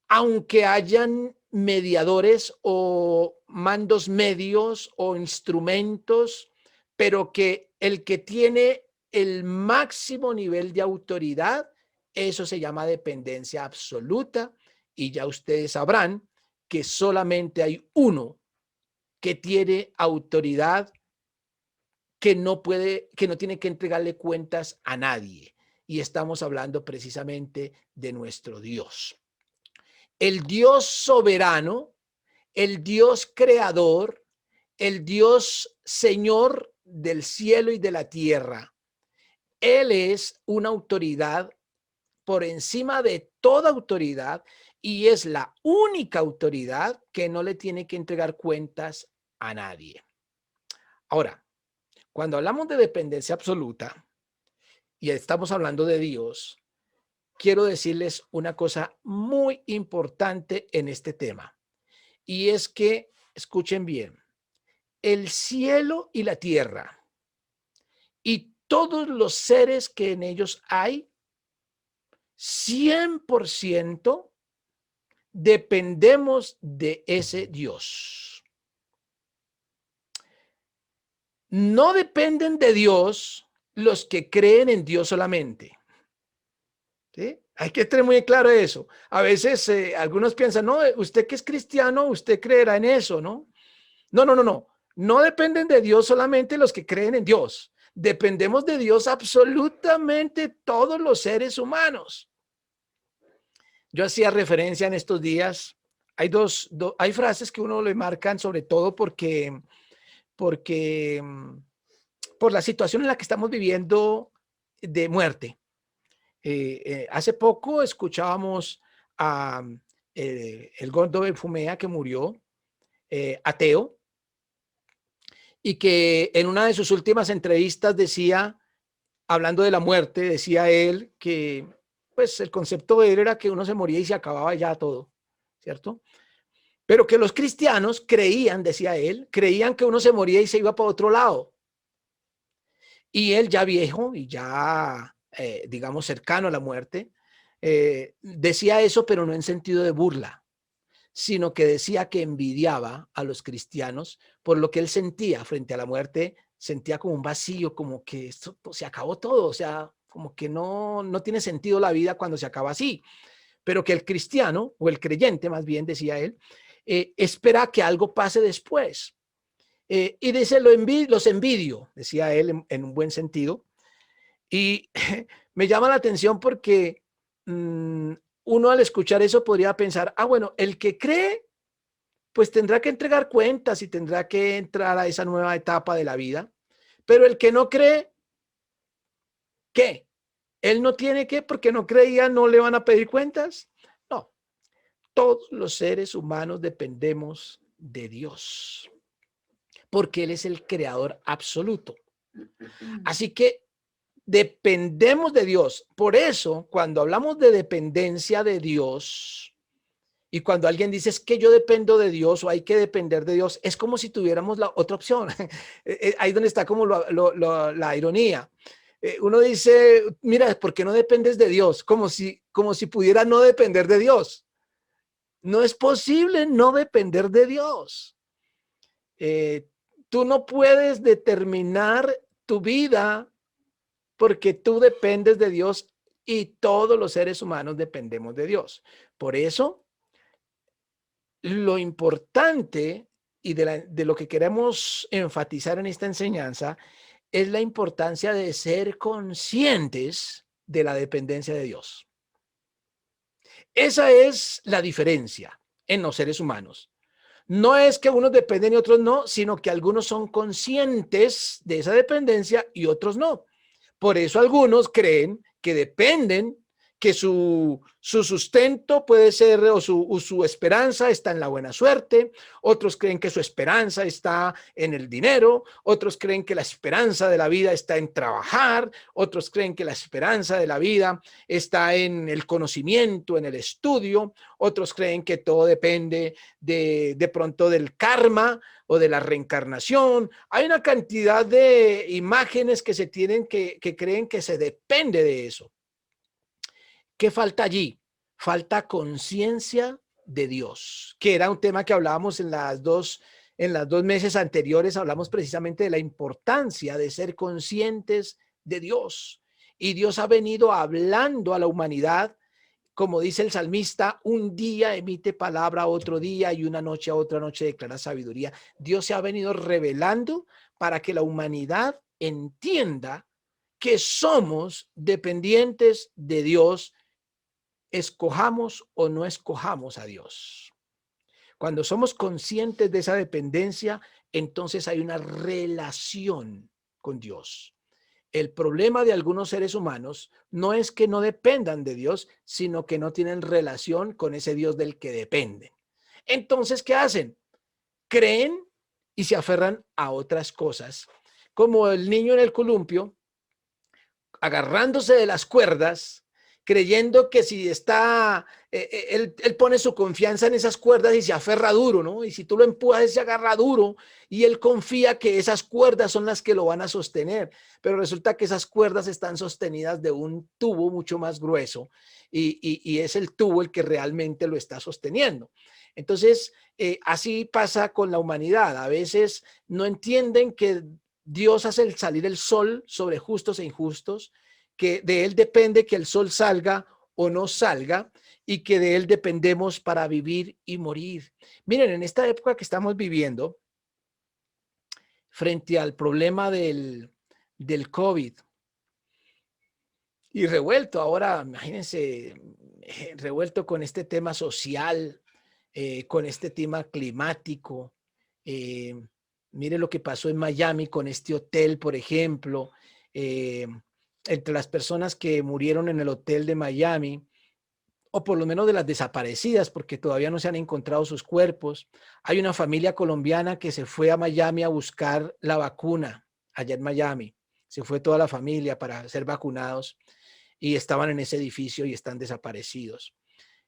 aunque hayan mediadores o mandos medios o instrumentos, pero que el que tiene el máximo nivel de autoridad, eso se llama dependencia absoluta, y ya ustedes sabrán que solamente hay uno que tiene autoridad, que no tiene que entregarle cuentas a nadie, y estamos hablando precisamente de nuestro Dios. El Dios soberano, el Dios creador, el Dios Señor del cielo y de la tierra. Él es una autoridad por encima de toda autoridad y es la única autoridad que no le tiene que entregar cuentas a nadie. Ahora, cuando hablamos de dependencia absoluta y estamos hablando de Dios, quiero decirles una cosa muy importante en este tema. Y es que, escuchen bien, el cielo y la tierra y todos los seres que en ellos hay, 100% dependemos de ese Dios. No dependen de Dios los que creen en Dios solamente. ¿Sí? Hay que tener muy claro eso. A veces algunos piensan, no, usted que es cristiano, usted creerá en eso, ¿no? No, no, no, no. No dependen de Dios solamente los que creen en Dios. Dependemos de Dios absolutamente todos los seres humanos. Yo hacía referencia en estos días. Hay hay frases que uno le marcan sobre todo porque por la situación en la que estamos viviendo de muerte. Hace poco escuchábamos a el gordo Benfumea, que murió, ateo, y que en una de sus últimas entrevistas decía, hablando de la muerte, decía él que pues el concepto de él era que uno se moría y se acababa ya todo, ¿cierto? Pero que los cristianos creían, decía él, creían que uno se moría y se iba para otro lado. Y él, ya viejo y ya, digamos, cercano a la muerte, decía eso, pero no en sentido de burla, sino que decía que envidiaba a los cristianos por lo que él sentía frente a la muerte. Sentía como un vacío, como que esto, pues, se acabó todo, o sea, como que no tiene sentido la vida cuando se acaba así, pero que el cristiano, o el creyente más bien, decía él, espera que algo pase después. Y dice, los envidio, decía él en un buen sentido. Y me llama la atención porque uno al escuchar eso podría pensar, bueno, el que cree, pues tendrá que entregar cuentas y tendrá que entrar a esa nueva etapa de la vida. Pero el que no cree, ¿qué? Él no tiene que, porque no creía, no le van a pedir cuentas. No, todos los seres humanos dependemos de Dios, porque Él es el creador absoluto. Así que dependemos de Dios. Por eso, cuando hablamos de dependencia de Dios, y cuando alguien dice es que yo dependo de Dios o hay que depender de Dios, es como si tuviéramos la otra opción. Ahí donde está como la ironía. Uno dice, mira, ¿por qué no dependes de Dios? Como si pudiera no depender de Dios. No es posible no depender de Dios. Tú no puedes determinar tu vida porque tú dependes de Dios y todos los seres humanos dependemos de Dios. Por eso, lo importante y de lo que queremos enfatizar en esta enseñanza es la importancia de ser conscientes de la dependencia de Dios. Esa es la diferencia en los seres humanos. No es que unos dependen y otros no, sino que algunos son conscientes de esa dependencia y otros no. Por eso algunos creen que dependen, que su sustento puede ser o su esperanza está en la buena suerte. Otros creen que su esperanza está en el dinero. Otros creen que la esperanza de la vida está en trabajar. Otros creen que la esperanza de la vida está en el conocimiento, en el estudio. Otros creen que todo depende de pronto del karma o de la reencarnación. Hay una cantidad de imágenes que se tienen que creen que se depende de eso. ¿Qué falta allí? Falta conciencia de Dios, que era un tema que hablábamos en las dos meses anteriores. Hablamos precisamente de la importancia de ser conscientes de Dios. Y Dios ha venido hablando a la humanidad, como dice el salmista, un día emite palabra, otro día, y una noche a otra noche declara sabiduría. Dios se ha venido revelando para que la humanidad entienda que somos dependientes de Dios, escojamos o no escojamos a Dios. Cuando somos conscientes de esa dependencia, entonces hay una relación con Dios. El problema de algunos seres humanos no es que no dependan de Dios, sino que no tienen relación con ese Dios del que dependen. Entonces, ¿qué hacen? Creen y se aferran a otras cosas, como el niño en el columpio, agarrándose de las cuerdas creyendo que si está, él pone su confianza en esas cuerdas y se aferra duro, ¿no? Y si tú lo empujas, él se agarra duro y él confía que esas cuerdas son las que lo van a sostener, pero resulta que esas cuerdas están sostenidas de un tubo mucho más grueso y es el tubo el que realmente lo está sosteniendo. Entonces, así pasa con la humanidad. A veces no entienden que Dios hace salir el sol sobre justos e injustos, que de él depende que el sol salga o no salga y que de él dependemos para vivir y morir. Miren, en esta época que estamos viviendo, frente al problema del COVID y revuelto ahora, imagínense, revuelto con este tema social, con este tema climático. Mire lo que pasó en Miami con este hotel, por ejemplo. Entre las personas que murieron en el hotel de Miami, o por lo menos de las desaparecidas, porque todavía no se han encontrado sus cuerpos, hay una familia colombiana que se fue a Miami a buscar la vacuna, allá en Miami. Se fue toda la familia para ser vacunados y estaban en ese edificio y están desaparecidos.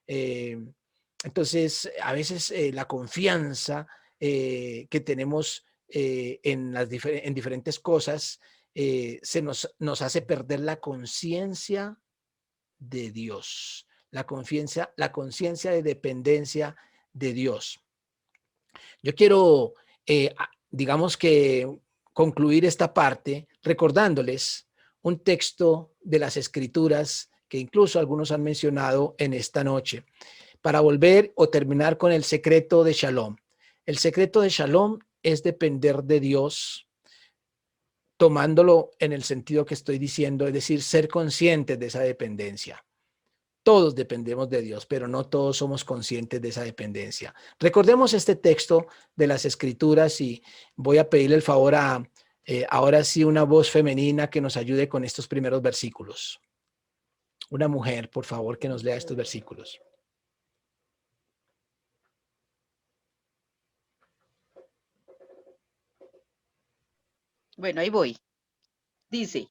Entonces, a veces la confianza que tenemos en diferentes cosas nos hace perder la conciencia de Dios, la conciencia de dependencia de Dios. Yo quiero, digamos que concluir esta parte recordándoles un texto de las Escrituras que incluso algunos han mencionado en esta noche, para volver o terminar con el secreto de Shalom. El secreto de Shalom es depender de Dios, tomándolo en el sentido que estoy diciendo, es decir, ser conscientes de esa dependencia. Todos dependemos de Dios, pero no todos somos conscientes de esa dependencia. Recordemos este texto de las Escrituras y voy a pedirle el favor a, ahora sí, una voz femenina que nos ayude con estos primeros versículos. Una mujer, por favor, que nos lea estos versículos. Bueno, ahí voy. Dice,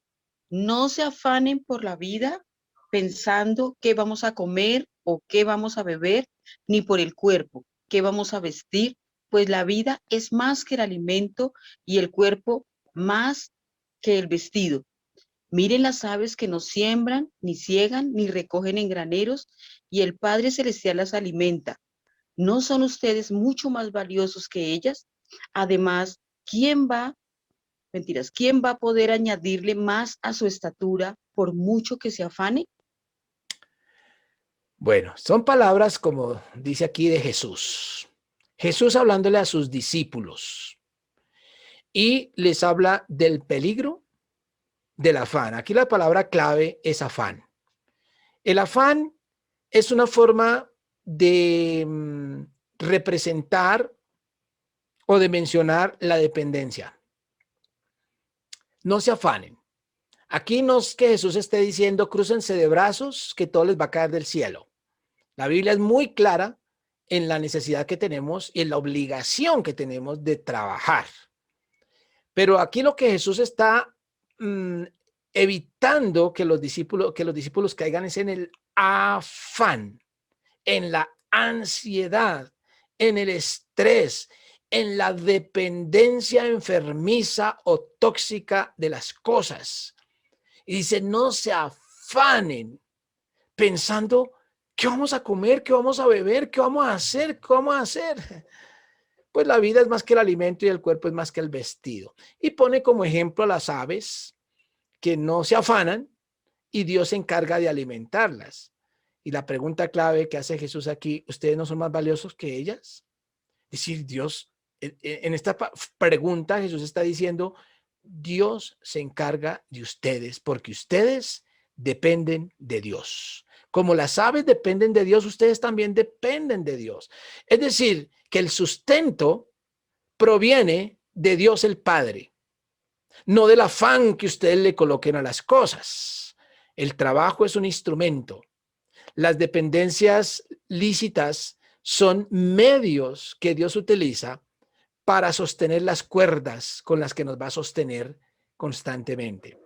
no se afanen por la vida pensando qué vamos a comer o qué vamos a beber, ni por el cuerpo, qué vamos a vestir, pues la vida es más que el alimento y el cuerpo más que el vestido. Miren las aves que no siembran, ni ciegan, ni recogen en graneros, y el Padre Celestial las alimenta. ¿No son ustedes mucho más valiosos que ellas? Además, ¿quién va a poder añadirle más a su estatura por mucho que se afane? Bueno, son palabras, como dice aquí, de Jesús. Jesús hablándole a sus discípulos y les habla del peligro del afán. Aquí la palabra clave es afán. El afán es una forma de representar o de mencionar la dependencia. No se afanen. Aquí no es que Jesús esté diciendo crúcense de brazos que todo les va a caer del cielo. La Biblia es muy clara en la necesidad que tenemos y en la obligación que tenemos de trabajar. Pero aquí lo que Jesús está evitando que los discípulos caigan es en el afán, en la ansiedad, en el estrés, en la dependencia enfermiza o tóxica de las cosas. Y dice, no se afanen pensando qué vamos a comer, qué vamos a beber, qué vamos a hacer, qué vamos a hacer. Pues la vida es más que el alimento y el cuerpo es más que el vestido. Y pone como ejemplo a las aves que no se afanan y Dios se encarga de alimentarlas. Y la pregunta clave que hace Jesús aquí, ¿ustedes no son más valiosos que ellas? Es decir, Dios, en esta pregunta Jesús está diciendo, Dios se encarga de ustedes porque ustedes dependen de Dios. Como las aves dependen de Dios, ustedes también dependen de Dios. Es decir, que el sustento proviene de Dios el Padre, no del afán que ustedes le coloquen a las cosas. El trabajo es un instrumento. Las dependencias lícitas son medios que Dios utiliza para sostener las cuerdas con las que nos va a sostener constantemente.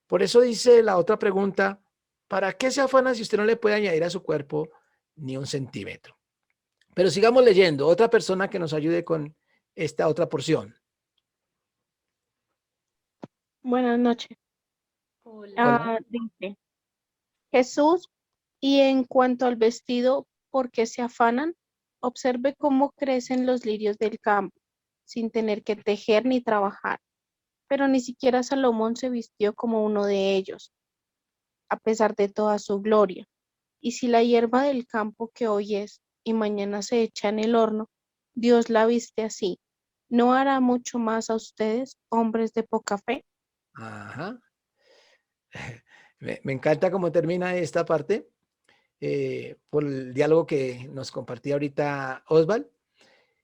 Por eso dice la otra pregunta, ¿Para qué se afana si usted no le puede añadir a su cuerpo ni un centímetro? Pero sigamos leyendo. Otra persona que nos ayude con esta otra porción. Buenas noches. Hola. Dice Jesús, y en cuanto al vestido, ¿por qué se afanan? Observe cómo crecen los lirios del campo, sin tener que tejer ni trabajar. Pero ni siquiera Salomón se vistió como uno de ellos, a pesar de toda su gloria. Y si la hierba del campo que hoy es y mañana se echa en el horno, Dios la viste así, ¿no hará mucho más a ustedes, hombres de poca fe? Ajá. Me encanta cómo termina esta parte por el diálogo que nos compartía ahorita Oswald.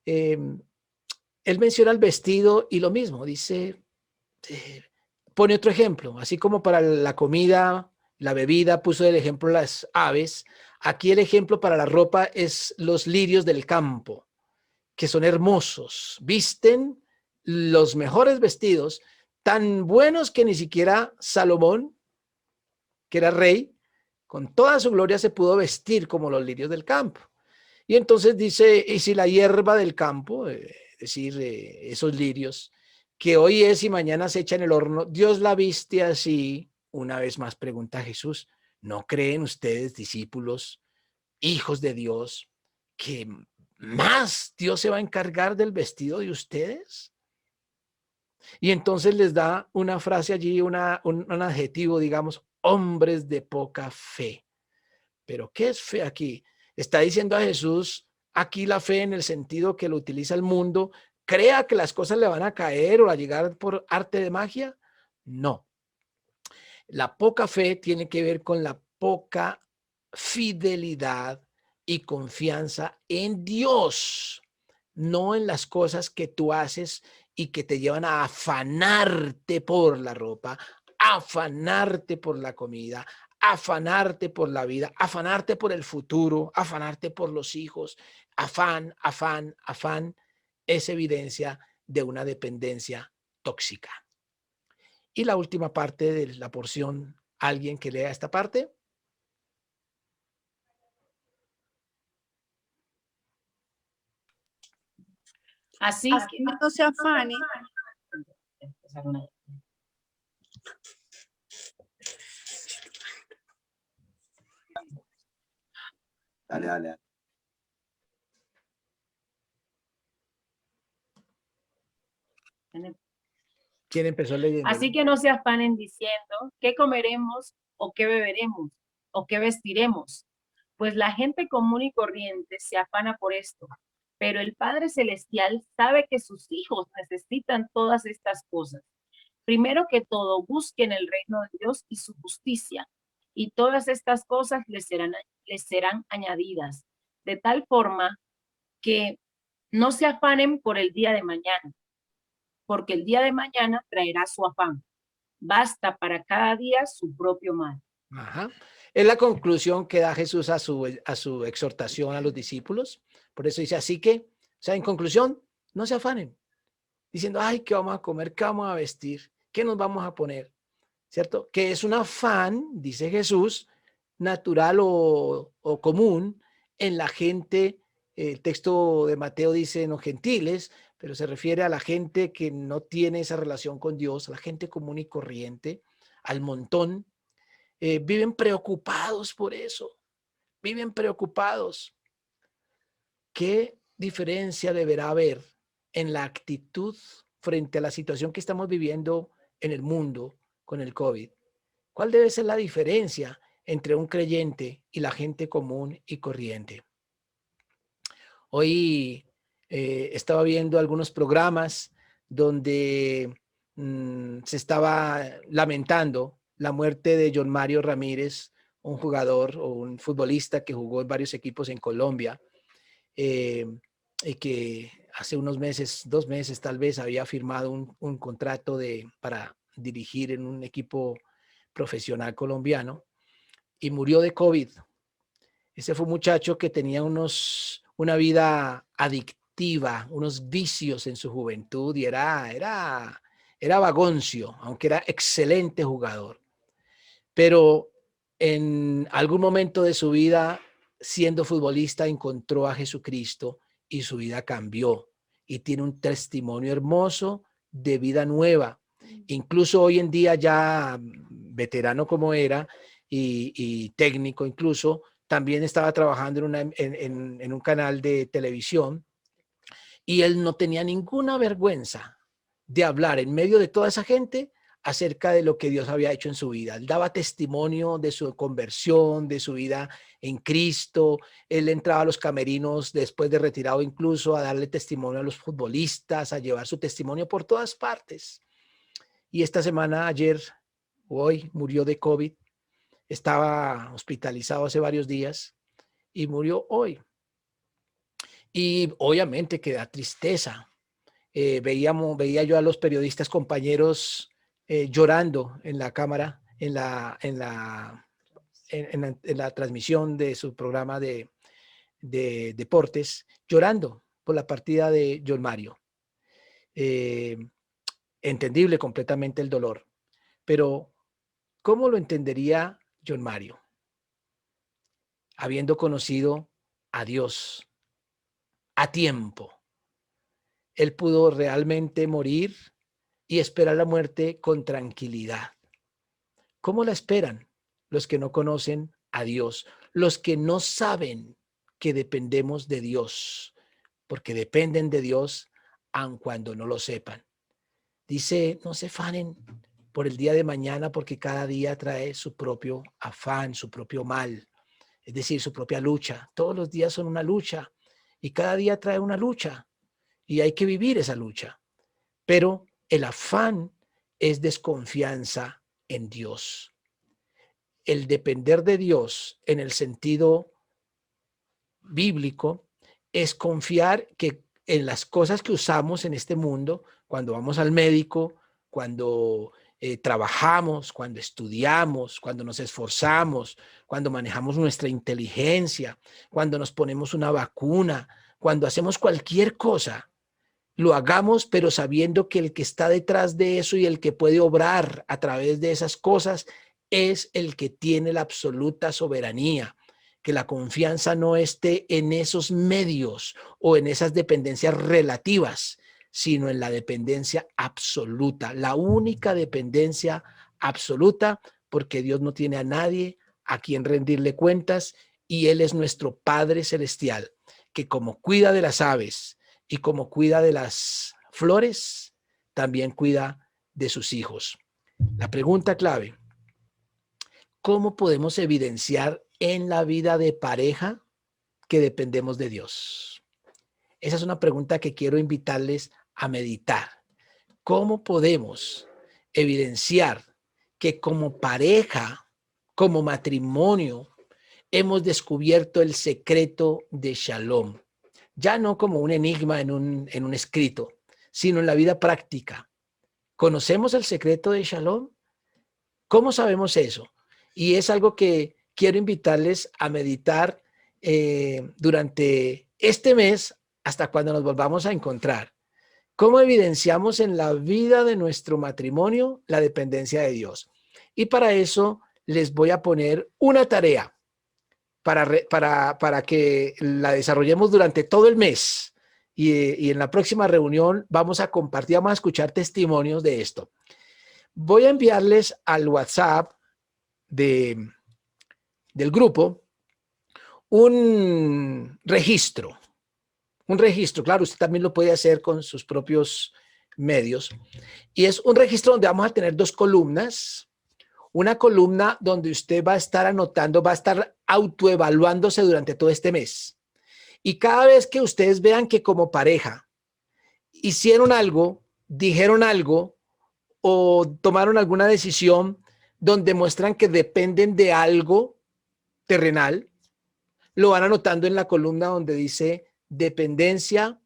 Él menciona el vestido y lo mismo, dice, pone otro ejemplo, así como para la comida, la bebida, puso el ejemplo las aves, aquí el ejemplo para la ropa es los lirios del campo, que son hermosos, visten los mejores vestidos, tan buenos que ni siquiera Salomón, que era rey, con toda su gloria se pudo vestir como los lirios del campo. Y entonces dice, y si la hierba del campo, es decir, esos lirios, que hoy es y mañana se echa en el horno, Dios la viste así. Una vez más pregunta Jesús, ¿no creen ustedes, discípulos, hijos de Dios, que más Dios se va a encargar del vestido de ustedes? Y entonces les da una frase allí, un adjetivo, digamos, hombres de poca fe. ¿Pero qué es fe aquí? Está diciendo a Jesús aquí la fe en el sentido que lo utiliza el mundo, crea que las cosas le van a caer o a llegar por arte de magia. No. La poca fe tiene que ver con la poca fidelidad y confianza en Dios, no en las cosas que tú haces y que te llevan a afanarte por la ropa, afanarte por la comida, afanarte por la vida, afanarte por el futuro, afanarte por los hijos. Afán, afán, afán es evidencia de una dependencia tóxica. Y la última parte de la porción, ¿alguien que lea esta parte? Así que no se afane. Dale, dale, dale. ¿Quién empezó leyendo? Así que no se afanen diciendo qué comeremos o qué beberemos o qué vestiremos, pues la gente común y corriente se afana por esto, pero el Padre Celestial sabe que sus hijos necesitan todas estas cosas. Primero que todo, busquen el reino de Dios y su justicia, y todas estas cosas les serán añadidas, de tal forma que no se afanen por el día de mañana, porque el día de mañana traerá su afán. Basta para cada día su propio mal. Ajá. Es la conclusión que da Jesús a su exhortación a los discípulos. Por eso dice, así que, o sea, en conclusión, no se afanen, diciendo, ay, ¿qué vamos a comer? ¿Qué vamos a vestir? ¿Qué nos vamos a poner? ¿Cierto? Que es un afán, dice Jesús, natural o común en la gente. El texto de Mateo dice los gentiles, pero se refiere a la gente que no tiene esa relación con Dios, a la gente común y corriente, al montón. Viven preocupados por eso, viven preocupados. ¿Qué diferencia deberá haber en la actitud frente a la situación que estamos viviendo en el mundo con el COVID? ¿Cuál debe ser la diferencia entre un creyente y la gente común y corriente? Hoy estaba viendo algunos programas donde se estaba lamentando la muerte de John Mario Ramírez, un jugador o un futbolista que jugó en varios equipos en Colombia y que hace unos meses, 2 meses tal vez, había firmado un contrato para dirigir en un equipo profesional colombiano y murió de COVID. Ese fue un muchacho que tenía una vida adictiva, unos vicios en su juventud y era vagoncio, aunque era excelente jugador. Pero en algún momento de su vida, siendo futbolista, encontró a Jesucristo y su vida cambió y tiene un testimonio hermoso de vida nueva. Incluso hoy en día, ya veterano como era y técnico incluso, también estaba trabajando en un canal de televisión, y él no tenía ninguna vergüenza de hablar en medio de toda esa gente acerca de lo que Dios había hecho en su vida. Él daba testimonio de su conversión, de su vida en Cristo. Él entraba a los camerinos después de retirado, incluso a darle testimonio a los futbolistas, a llevar su testimonio por todas partes. Y esta semana, ayer o hoy, murió de COVID. Estaba hospitalizado hace varios días y murió hoy. Y obviamente que da tristeza. Veía yo a los periodistas compañeros llorando en la cámara, en la transmisión de su programa de deportes, llorando por la partida de John Mario. Entendible completamente el dolor, pero ¿cómo lo entendería John Mario? Habiendo conocido a Dios a tiempo, él pudo realmente morir y esperar la muerte con tranquilidad. ¿Cómo la esperan los que no conocen a Dios? Los que no saben que dependemos de Dios, porque dependen de Dios aun cuando no lo sepan. Dice, no se afanen por el día de mañana, porque cada día trae su propio afán, su propio mal, es decir, su propia lucha. Todos los días son una lucha y cada día trae una lucha y hay que vivir esa lucha. Pero el afán es desconfianza en Dios. El depender de Dios en el sentido bíblico es confiar que en las cosas que usamos en este mundo, cuando vamos al médico, cuando trabajamos, cuando estudiamos, cuando nos esforzamos, cuando manejamos nuestra inteligencia, cuando nos ponemos una vacuna, cuando hacemos cualquier cosa, lo hagamos, pero sabiendo que el que está detrás de eso y el que puede obrar a través de esas cosas es el que tiene la absoluta soberanía. Que la confianza no esté en esos medios o en esas dependencias relativas, sino en la dependencia absoluta, la única dependencia absoluta, porque Dios no tiene a nadie a quien rendirle cuentas y Él es nuestro Padre Celestial, que como cuida de las aves y como cuida de las flores, también cuida de sus hijos. La pregunta clave: ¿cómo podemos evidenciar en la vida de pareja que dependemos de Dios? Esa es una pregunta que quiero invitarles a meditar. ¿Cómo podemos evidenciar que como pareja, como matrimonio, hemos descubierto el secreto de Shalom? Ya no como un enigma en un escrito, sino en la vida práctica. ¿Conocemos el secreto de Shalom? ¿Cómo sabemos eso? Y es algo que quiero invitarles a meditar durante este mes hasta cuando nos volvamos a encontrar. ¿Cómo evidenciamos en la vida de nuestro matrimonio la dependencia de Dios? Y para eso les voy a poner una tarea para que la desarrollemos durante todo el mes. Y en la próxima reunión vamos a compartir, vamos a escuchar testimonios de esto. Voy a enviarles al WhatsApp del grupo un registro, claro, usted también lo puede hacer con sus propios medios, y es un registro donde vamos a tener dos columnas, una columna donde usted va a estar anotando, va a estar autoevaluándose durante todo este mes, y cada vez que ustedes vean que como pareja hicieron algo, dijeron algo o tomaron alguna decisión donde muestran que dependen de algo terrenal, lo van anotando en la columna donde dice dependencia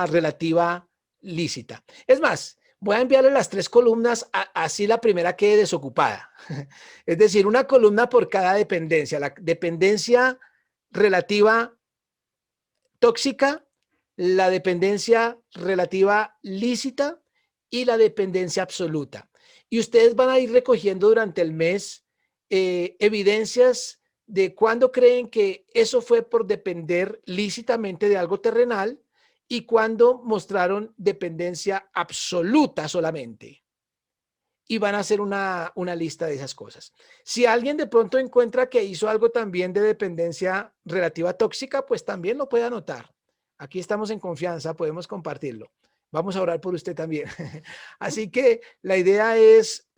relativa lícita. Es más, voy a enviarle las tres columnas, así la primera quede desocupada. Es decir, una columna por cada dependencia. La dependencia relativa tóxica, la dependencia relativa lícita y la dependencia absoluta. Y ustedes van a ir recogiendo durante el mes evidencias de cuándo creen que eso fue por depender lícitamente de algo terrenal y cuándo mostraron dependencia absoluta solamente. Y van a hacer una lista de esas cosas. Si alguien de pronto encuentra que hizo algo también de dependencia relativa tóxica, pues también lo puede anotar. Aquí estamos en confianza, podemos compartirlo. Vamos a orar por usted también. Así que la idea es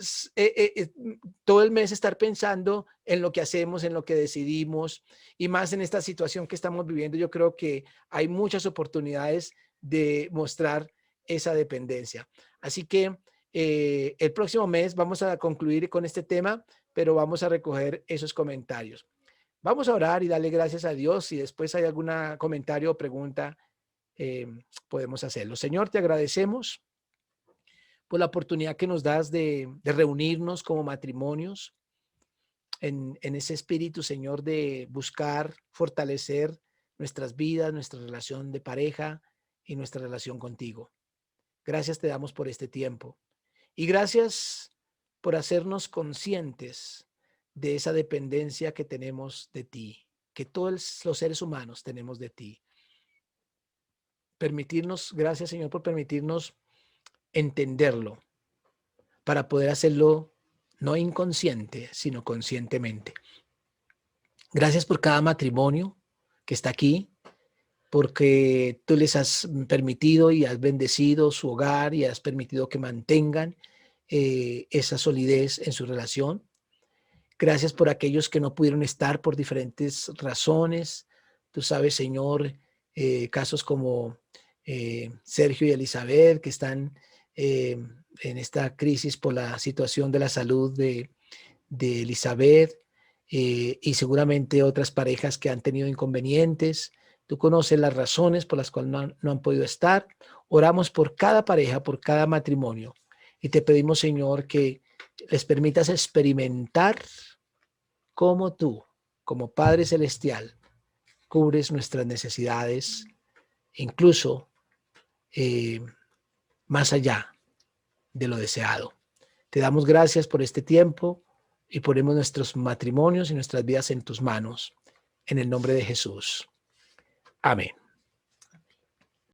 todo el mes estar pensando en lo que hacemos, en lo que decidimos, y más en esta situación que estamos viviendo. Yo creo que hay muchas oportunidades de mostrar esa dependencia. Así que el próximo mes vamos a concluir con este tema, pero vamos a recoger esos comentarios. Vamos a orar y darle gracias a Dios. Si después hay algún comentario o pregunta, podemos hacerlo. Señor, te agradecemos por la oportunidad que nos das de reunirnos como matrimonios en ese espíritu, Señor, de buscar fortalecer nuestras vidas, nuestra relación de pareja y nuestra relación contigo. Gracias te damos por este tiempo y gracias por hacernos conscientes de esa dependencia que tenemos de ti, que todos los seres humanos tenemos de ti. Permitirnos, gracias Señor por permitirnos entenderlo para poder hacerlo no inconsciente, sino conscientemente. Gracias por cada matrimonio que está aquí, porque tú les has permitido y has bendecido su hogar y has permitido que mantengan esa solidez en su relación. Gracias por aquellos que no pudieron estar por diferentes razones. Tú sabes, Señor, casos como Sergio y Elizabeth, que están en esta crisis por la situación de la salud de Elizabeth, y seguramente otras parejas que han tenido inconvenientes. Tú conoces las razones por las cuales no han podido estar. Oramos por cada pareja, por cada matrimonio, y te pedimos, Señor, que les permitas experimentar cómo tú, como Padre Celestial, cubres nuestras necesidades, incluso más allá de lo deseado. Te damos gracias por este tiempo y ponemos nuestros matrimonios y nuestras vidas en tus manos, en el nombre de Jesús. Amén.